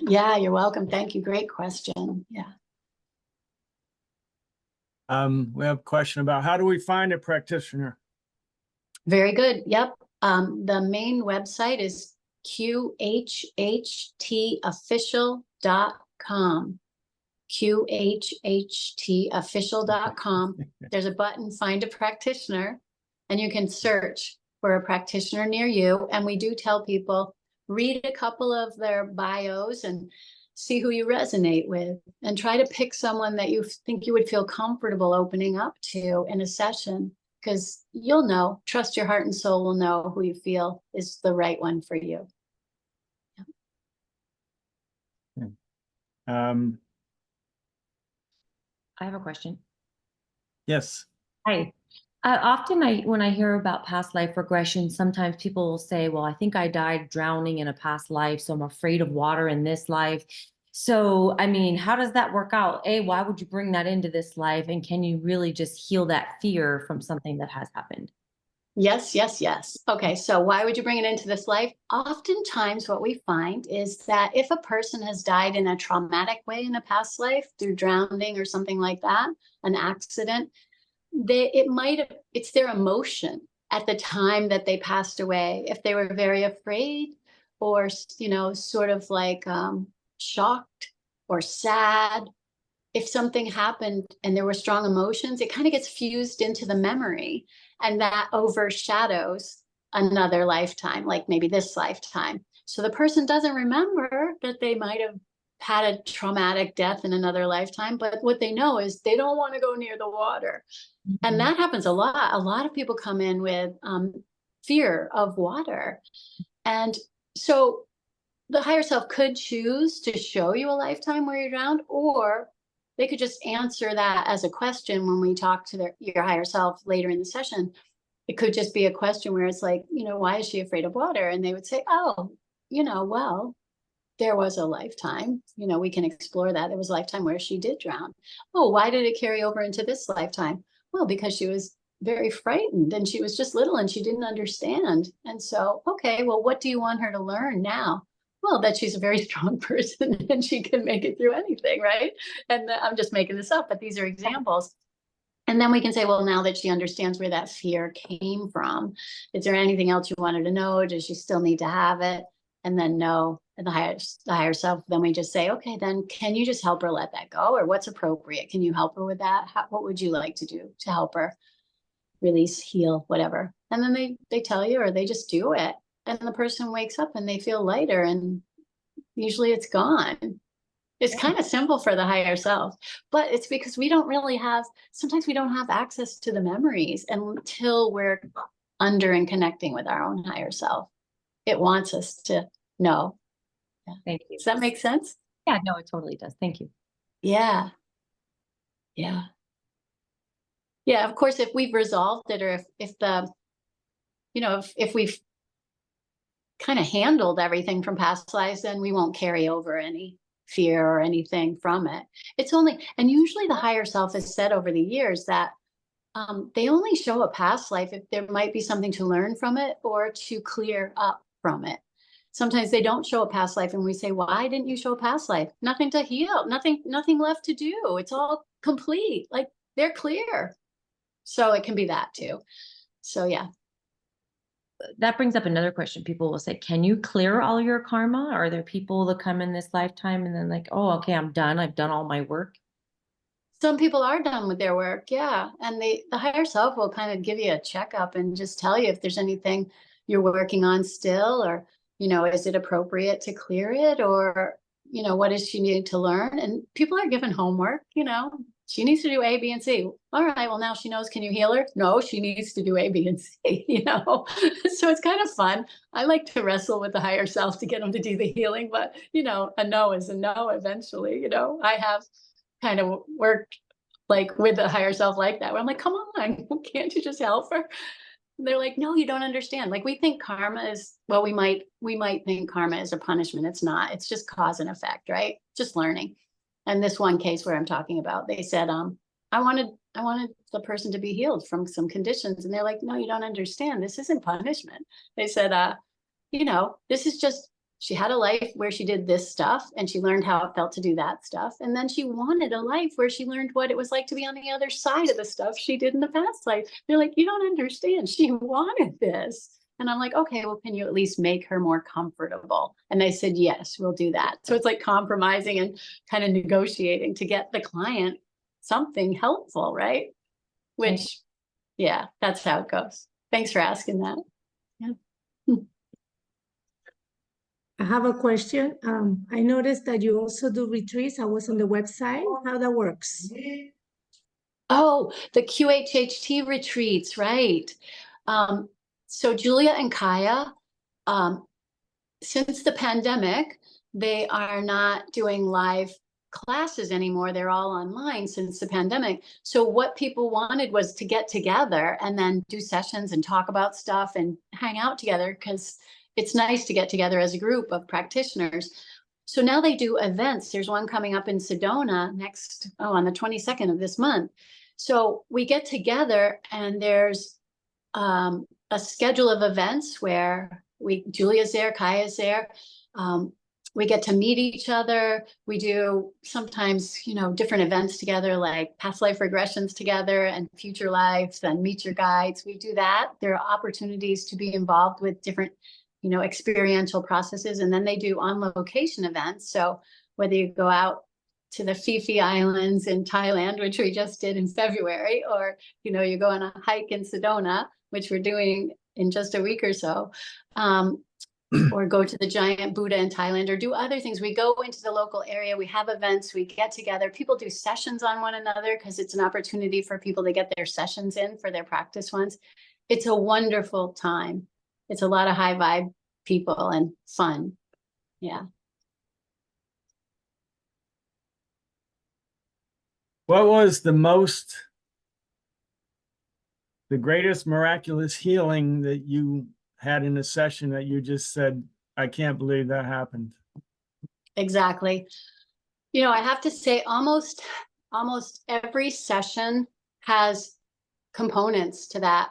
Yeah, you're welcome. Thank you. Great question. Yeah. We have a question about how do we find a practitioner? Very good. Yep. The main website is QHHTofficial.com. QHHTofficial.com. There's a button, find a practitioner, and you can search for a practitioner near you. And we do tell people, read a couple of their bios and see who you resonate with, and try to pick someone that you think you would feel comfortable opening up to in a session, because you'll know, trust your heart and soul will know who you feel is the right one for you. I have a question. Yes. Hi. Often when I hear about past life regression, sometimes people will say, well, I think I died drowning in a past life, so I'm afraid of water in this life. So, I mean, how does that work out? Why would you bring that into this life? And can you really just heal that fear from something that has happened? Yes, yes, yes. Okay, so why would you bring it into this life? Oftentimes what we find is that if a person has died in a traumatic way in a past life through drowning or something like that, an accident, it's their emotion at the time that they passed away. If they were very afraid or, sort of like shocked or sad, if something happened and there were strong emotions, it kind of gets fused into the memory, and that overshadows another lifetime, like maybe this lifetime. So the person doesn't remember that they might have had a traumatic death in another lifetime, but what they know is they don't want to go near the water. Mm-hmm. And that happens a lot. A lot of people come in with fear of water. And so the higher self could choose to show you a lifetime where you drowned, or they could just answer that as a question when we talk to your higher self later in the session. It could just be a question where it's like, why is she afraid of water? And they would say, oh, well, there was a lifetime, we can explore that. There was a lifetime where she did drown. Oh, why did it carry over into this lifetime? Well, because she was very frightened and she was just little and she didn't understand. And so, okay, well, what do you want her to learn now? Well, that she's a very strong person and she can make it through anything, right? And I'm just making this up, but these are examples. And then we can say, well, now that she understands where that fear came from, is there anything else you want her to know? Does she still need to have it? And then no, and the higher self, then we just say, okay, then can you just help her let that go? Or what's appropriate? Can you help her with that? What would you like to do to help her release, heal, whatever? And then they tell you, or they just do it. And the person wakes up and they feel lighter, and usually it's gone. It's kind of simple for the higher self, but it's because sometimes we don't have access to the memories until we're under and connecting with our own higher self. It wants us to know. Yeah. Thank you. Does that make sense? Yeah, no, it totally does. Thank you. Yeah. Yeah. Yeah, of course, if we've resolved it, or if we've kind of handled everything from past lives, then we won't carry over any fear or anything from it. And usually the higher self has said over the years that they only show a past life if there might be something to learn from it or to clear up from it. Sometimes they don't show a past life and we say, why didn't you show a past life? Nothing to heal, nothing left to do. It's all complete, like they're clear. So it can be that too. So yeah. That brings up another question. People will say, can you clear all your karma? Are there people that come in this lifetime and then like, oh, okay, I'm done. I've done all my work. Some people are done with their work. Yeah. And the higher self will kind of give you a checkup and just tell you if there's anything you're working on still, or, is it appropriate to clear it? Or you know, what does she need to learn? And people are given homework, you know, she needs to do A, B, and C. All right, well, now she knows, can you heal her? No, she needs to do A, B, and C, you know? So it's kind of fun. I like to wrestle with the higher self to get them to do the healing, but, you know, a no is a no eventually, you know? I have kind of worked like with the higher self like that, where I'm like, come on, can't you just help her? And they're like, no, you don't understand. Like, we think karma is, well, we might think karma is a punishment. It's not. It's just cause and effect, right? Just learning. And this one case where I'm talking about, they said, I wanted the person to be healed from some conditions. And they're like, no, you don't understand. This isn't punishment. They said, you know, this is just, she had a life where she did this stuff and she learned how it felt to do that stuff. And then she wanted a life where she learned what it was like to be on the other side of the stuff she did in the past life. They're like, you don't understand. She wanted this. And I'm like, okay, well, can you at least make her more comfortable? And they said, yes, we'll do that. So it's like compromising and kind of negotiating to get the client something helpful, right? Which, yeah, that's how it goes. Thanks for asking that. Yeah. I have a question. I noticed that you also do retreats. I was on the website, how that works. Oh, the QHHT retreats, right. So Julia and Kaya, since the pandemic, they are not doing live classes anymore. They're all online since the pandemic. So what people wanted was to get together and then do sessions and talk about stuff and hang out together, because it's nice to get together as a group of practitioners. So now they do events. There's one coming up in Sedona on the 22nd of this month. So we get together and there's a schedule of events where Julia's there, Kaya's there. We get to meet each other. We do sometimes, you know, different events together, like past life regressions together and future lives and meet your guides. We do that. There are opportunities to be involved with different, you know, experiential processes. And then they do on location events. So whether you go out to the Phi Islands in Thailand, which we just did in February, or, you know, you go on a hike in Sedona, which we're doing in just a week or so, or go to the giant Buddha in Thailand, or do other things. We go into the local area, we have events, we get together, people do sessions on one another, because it's an opportunity for people to get their sessions in for their practice ones. It's a wonderful time. It's a lot of high vibe people and fun. Yeah. What was the greatest miraculous healing that you had in a session that you just said, I can't believe that happened? Exactly. You know, I have to say almost every session has components to that.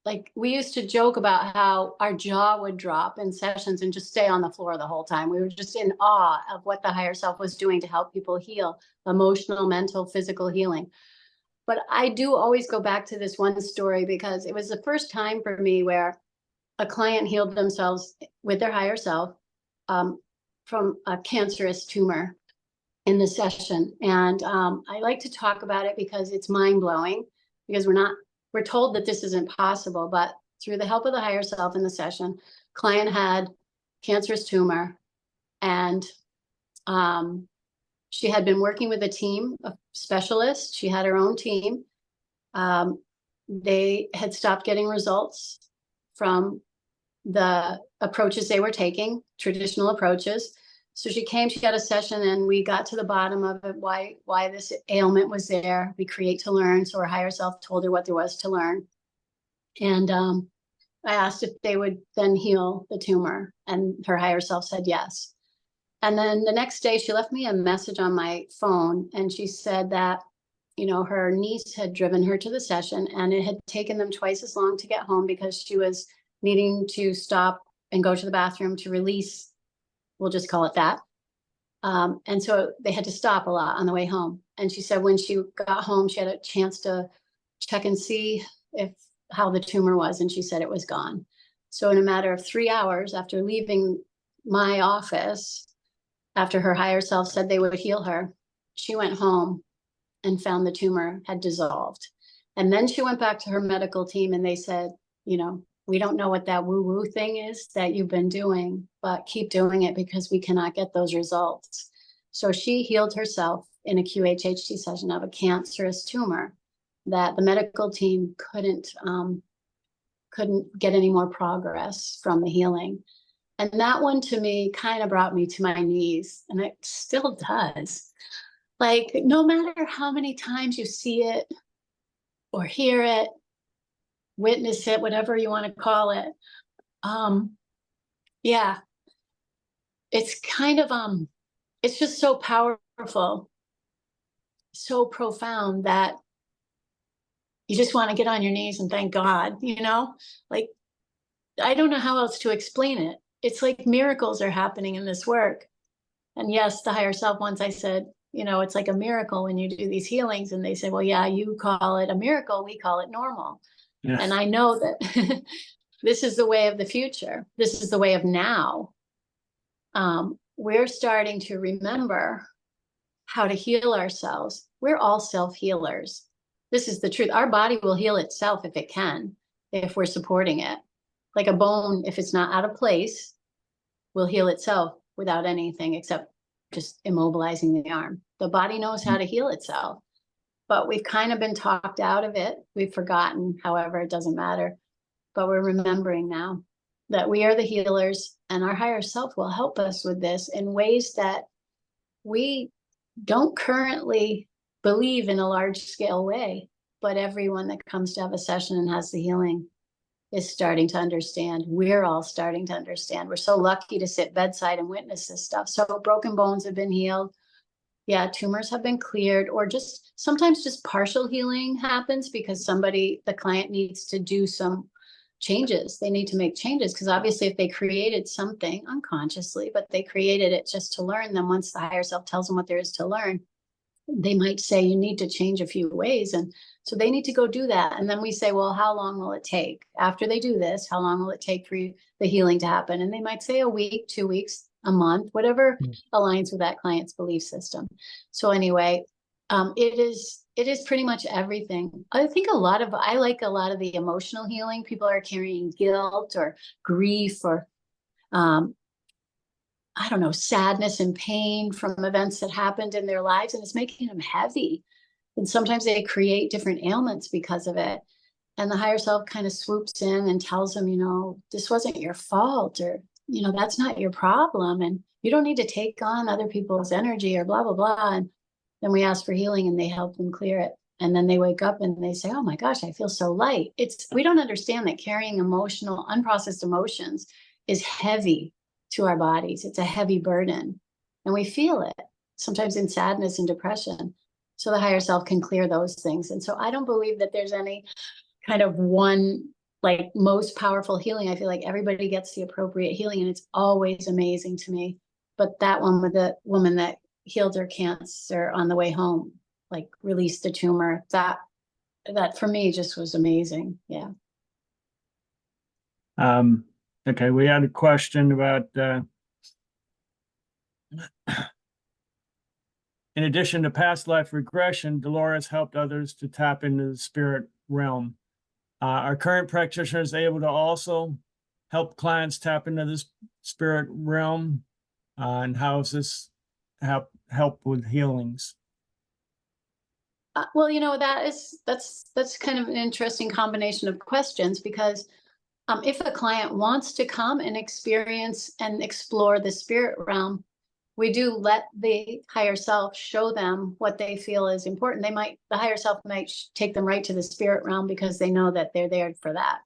Like, we used to joke about how our jaw would drop in sessions and just stay on the floor the whole time. We were just in awe of what the higher self was doing to help people heal, emotional, mental, physical healing. But I do always go back to this one story, because it was the first time for me where a client healed themselves with their higher self from a cancerous tumor in the session. And I like to talk about it because it's mind-blowing, because we're told that this isn't possible, but through the help of the higher self in the session, client had cancerous tumor, and she had been working with a team of specialists. She had her own team. They had stopped getting results from the approaches they were taking, traditional approaches. So she had a session, and we got to the bottom of it, why this ailment was there. We create to learn. So her higher self told her what there was to learn. And I asked if they would then heal the tumor, and her higher self said yes. And then the next day she left me a message on my phone, and she said that, you know, her niece had driven her to the session, and it had taken them twice as long to get home because she was needing to stop and go to the bathroom to release. We'll just call it that. And so they had to stop a lot on the way home. And she said when she got home, she had a chance to check and see how the tumor was. And she said it was gone. So in a matter of 3 hours after leaving my office, after her higher self said they would heal her, she went home and found the tumor had dissolved. And then she went back to her medical team, and they said, you know, we don't know what that woo-woo thing is that you've been doing, but keep doing it because we cannot get those results. So she healed herself in a QHHT session of a cancerous tumor that the medical team couldn't get any more progress from the healing. And that one to me kind of brought me to my knees, and it still does. Like, no matter how many times you see it or hear it, witness it, whatever you want to call it. Yeah, it's kind of, it's just so powerful, so profound that you just want to get on your knees and thank God, you know, like, I don't know how else to explain it. It's like miracles are happening in this work. And yes, the higher self, once I said, you know, it's like a miracle when you do these healings, and they say, well, yeah, you call it a miracle, we call it normal. Yeah. And I know that this is the way of the future. This is the way of now. We're starting to remember how to heal ourselves. We're all self-healers. This is the truth. Our body will heal itself if it can, if we're supporting it. Like a bone, if it's not out of place, will heal itself without anything except just immobilizing the arm. The body knows how to heal itself, but we've kind of been talked out of it. We've forgotten, however, it doesn't matter. But we're remembering now that we are the healers, and our higher self will help us with this in ways that we don't currently believe in a large scale way. But everyone that comes to have a session and has the healing is starting to understand. We're all starting to understand. We're so lucky to sit bedside and witness this stuff. So broken bones have been healed. Yeah, tumors have been cleared, or just sometimes just partial healing happens because the client needs to do some changes. They need to make changes because obviously if they created something unconsciously, but they created it just to learn, then once the higher self tells them what there is to learn, they might say you need to change a few ways. And so they need to go do that. And then we say, well, how long will it take? After they do this, how long will it take for the healing to happen? And they might say a week, 2 weeks, a month, whatever aligns with that client's belief system. So anyway, it is pretty much everything. I like a lot of the emotional healing. People are carrying guilt or grief or I don't know, sadness and pain from events that happened in their lives, and it's making them heavy. And sometimes they create different ailments because of it. And the higher self kind of swoops in and tells them, you know, this wasn't your fault, or, you know, that's not your problem. And you don't need to take on other people's energy or blah, blah, blah. And then we ask for healing and they help them clear it. And then they wake up and they say, oh my gosh, I feel so light. We don't understand that carrying emotional, unprocessed emotions is heavy to our bodies. It's a heavy burden, and we feel it sometimes in sadness and depression. So the higher self can clear those things. And so I don't believe that there's any kind of one like most powerful healing. I feel like everybody gets the appropriate healing, and it's always amazing to me. But that one with the woman that healed her cancer on the way home, like released the tumor, that for me just was amazing. Yeah. Okay, we had a question about in addition to past life regression, Dolores helped others to tap into the spirit realm. Are current practitioners able to also help clients tap into this spirit realm? And how does this help with healings? Well, you know, that's kind of an interesting combination of questions, because if a client wants to come and experience and explore the spirit realm, we do let the higher self show them what they feel is important. The higher self might take them right to the spirit realm because they know that they're there for that.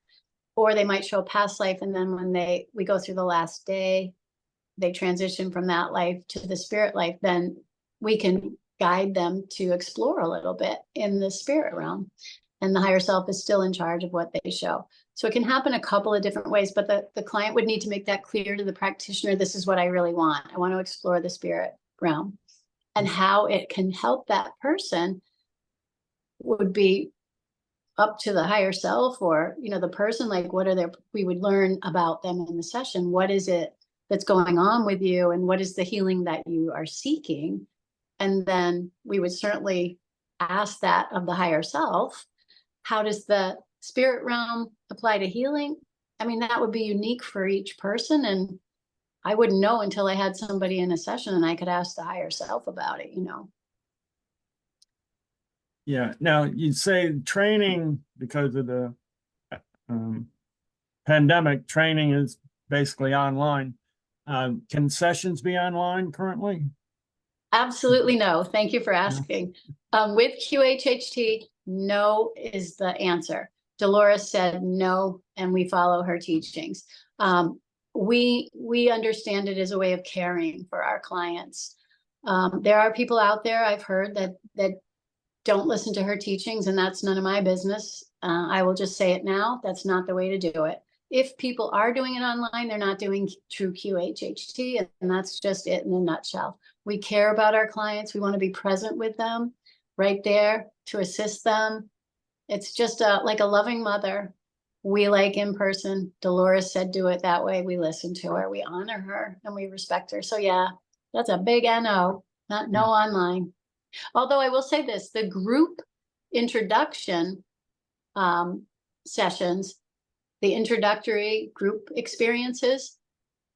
Or they might show a past life, and then when we go through the last day, they transition from that life to the spirit life, then we can guide them to explore a little bit in the spirit realm. And the higher self is still in charge of what they show. So it can happen a couple of different ways, but the client would need to make that clear to the practitioner. This is what I really want. I want to explore the spirit realm. And how it can help that person would be up to the higher self, or, you know, the person, like we would learn about them in the session. What is it that's going on with you? And what is the healing that you are seeking? And then we would certainly ask that of the higher self. How does the spirit realm apply to healing? I mean, that would be unique for each person, and I wouldn't know until I had somebody in a session and I could ask the higher self about it, you know. Yeah. Now you say training because of the pandemic, training is basically online. Can sessions be online currently? Absolutely no. Thank you for asking. With QHHT, no is the answer. Dolores said no, and we follow her teachings. We understand it as a way of caring for our clients. There are people out there I've heard that don't listen to her teachings, and that's none of my business. I will just say it now. That's not the way to do it. If people are doing it online, they're not doing true QHHT, and that's just it in a nutshell. We care about our clients. We want to be present with them, right there to assist them. It's just like a loving mother. We like in person. Dolores said do it that way. We listen to her, we honor her, and we respect her. So yeah, that's a big NO, not no online. Although I will say this, the group introduction sessions, the introductory group experiences,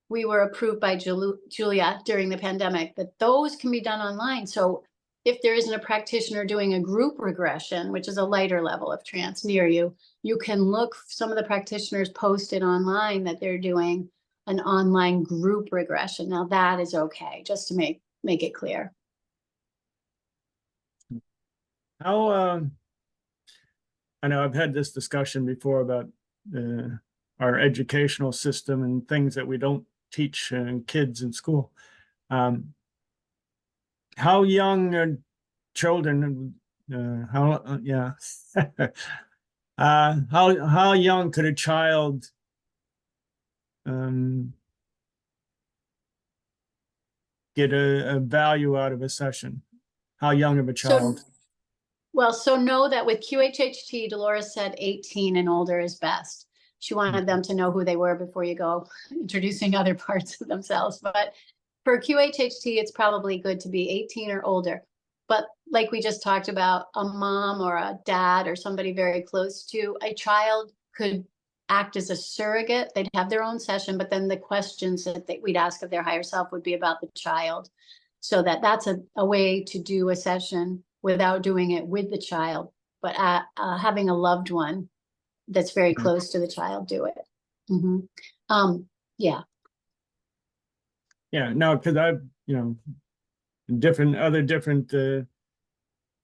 we were approved by Julia during the pandemic that those can be done online. So if there isn't a practitioner doing a group regression, which is a lighter level of trance near you, you can look, some of the practitioners posted online that they're doing an online group regression. Now that is okay, just to make it clear. How, I know I've had this discussion before about our educational system and things that we don't teach kids in school. How young are children? How young could a child get a value out of a session? How young of a child? So know that with QHHT, Dolores said 18 and older is best. She wanted them to know who they were before you go introducing other parts of themselves. But for QHHT, it's probably good to be 18 or older. But like we just talked about, a mom or a dad or somebody very close to a child could act as a surrogate. They'd have their own session, but then the questions that we'd ask of their higher self would be about the child. So that's a way to do a session without doing it with the child, but having a loved one that's very close to the child do it. Yeah. Yeah, no, because I've, different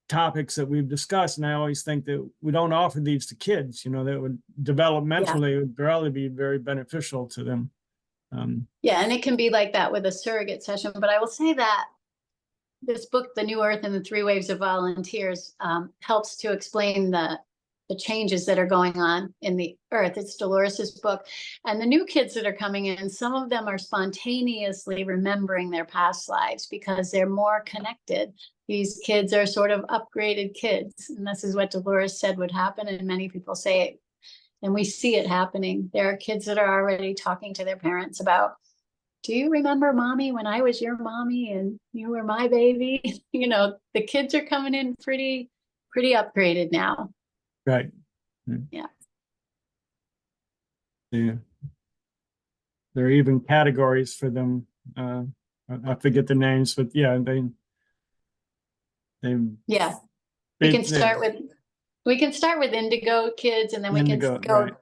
topics that we've discussed, and I always think that we don't offer these to kids, that would developmentally, it would probably be very beneficial to them. Yeah, and it can be like that with a surrogate session, but I will say that this book, The New Earth and the Three Waves of Volunteers, helps to explain the changes that are going on in the earth. It's Dolores's book. And the new kids that are coming in, some of them are spontaneously remembering their past lives because they're more connected. These kids are sort of upgraded kids. And this is what Dolores said would happen. And many people say it. And we see it happening. There are kids that are already talking to their parents about, do you remember mommy when I was your mommy and you were my baby? The kids are coming in pretty upgraded now. Right. Yeah. Yeah. There are even categories for them. I forget the names, but yeah, they yeah. We can start with indigo kids, and then we can go right.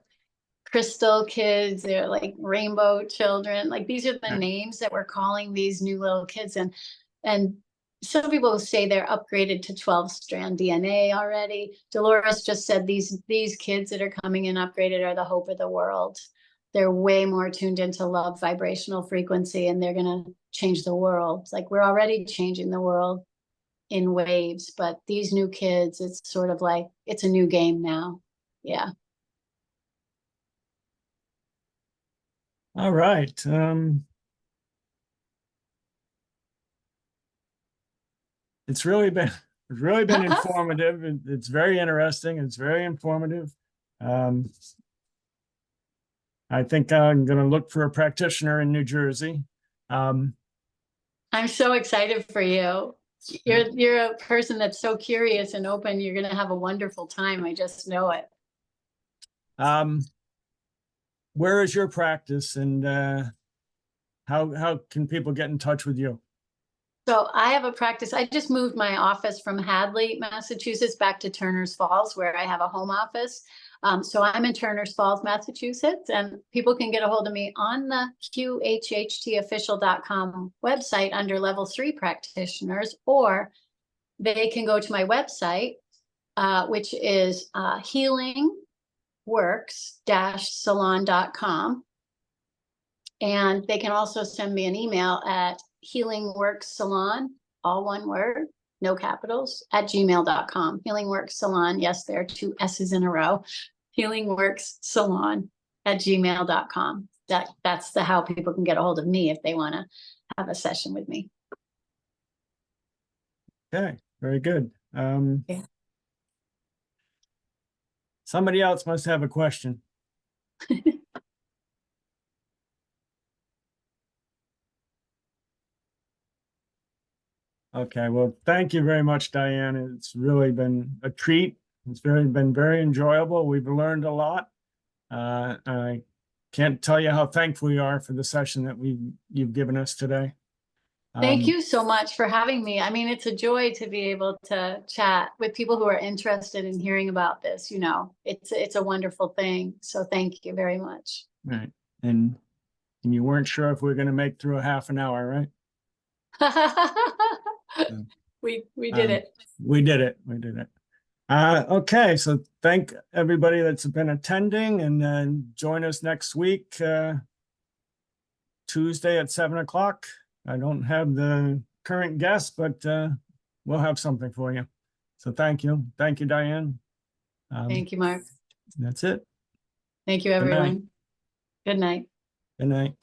crystal kids. They're like rainbow children. Like these are the names that we're calling these new little kids. And some people say they're upgraded to 12-strand DNA already. Dolores just said these kids that are coming in upgraded are the hope of the world. They're way more tuned into love vibrational frequency, and they're going to change the world. Like we're already changing the world in waves, but these new kids, it's sort of like it's a new game now. Yeah. All right. It's really been informative. It's very interesting. It's very informative. I think I'm going to look for a practitioner in New Jersey. I'm so excited for you. You're a person that's so curious and open. You're going to have a wonderful time. I just know it. where is your practice, and how can people get in touch with you? So I have a practice. I just moved my office from Hadley, Massachusetts, back to Turner's Falls, where I have a home office. So I'm in Turner's Falls, Massachusetts, and people can get a hold of me on the QHHTofficial.com website under level 3 practitioners, or they can go to my website, which is healingworks-salon.com. And they can also send me an email at healingworkssalon, all one word, no capitals, @gmail.com. Healingworkssalon, yes, there are 2 S's in a row. Healingworkssalon@gmail.com. That's how people can get a hold of me if they want to have a session with me. Okay, very good. Yeah. Somebody else must have a question. Okay, well, thank you very much, Diane. It's really been a treat. It's been very enjoyable. We've learned a lot. I can't tell you how thankful we are for the session that you've given us today. Thank you so much for having me. I mean, it's a joy to be able to chat with people who are interested in hearing about this. You know, it's a wonderful thing. So thank you very much. Right. And you weren't sure if we were going to make through a half an hour, right? We did it. We did it. We did it. Okay, so thank everybody that's been attending, and then join us next week, Tuesday at 7 o'clock. I don't have the current guest, but we'll have something for you. So thank you. Thank you, Diane. Thank you, Mark. That's it. Thank you, night. everyone. Good night. Good night.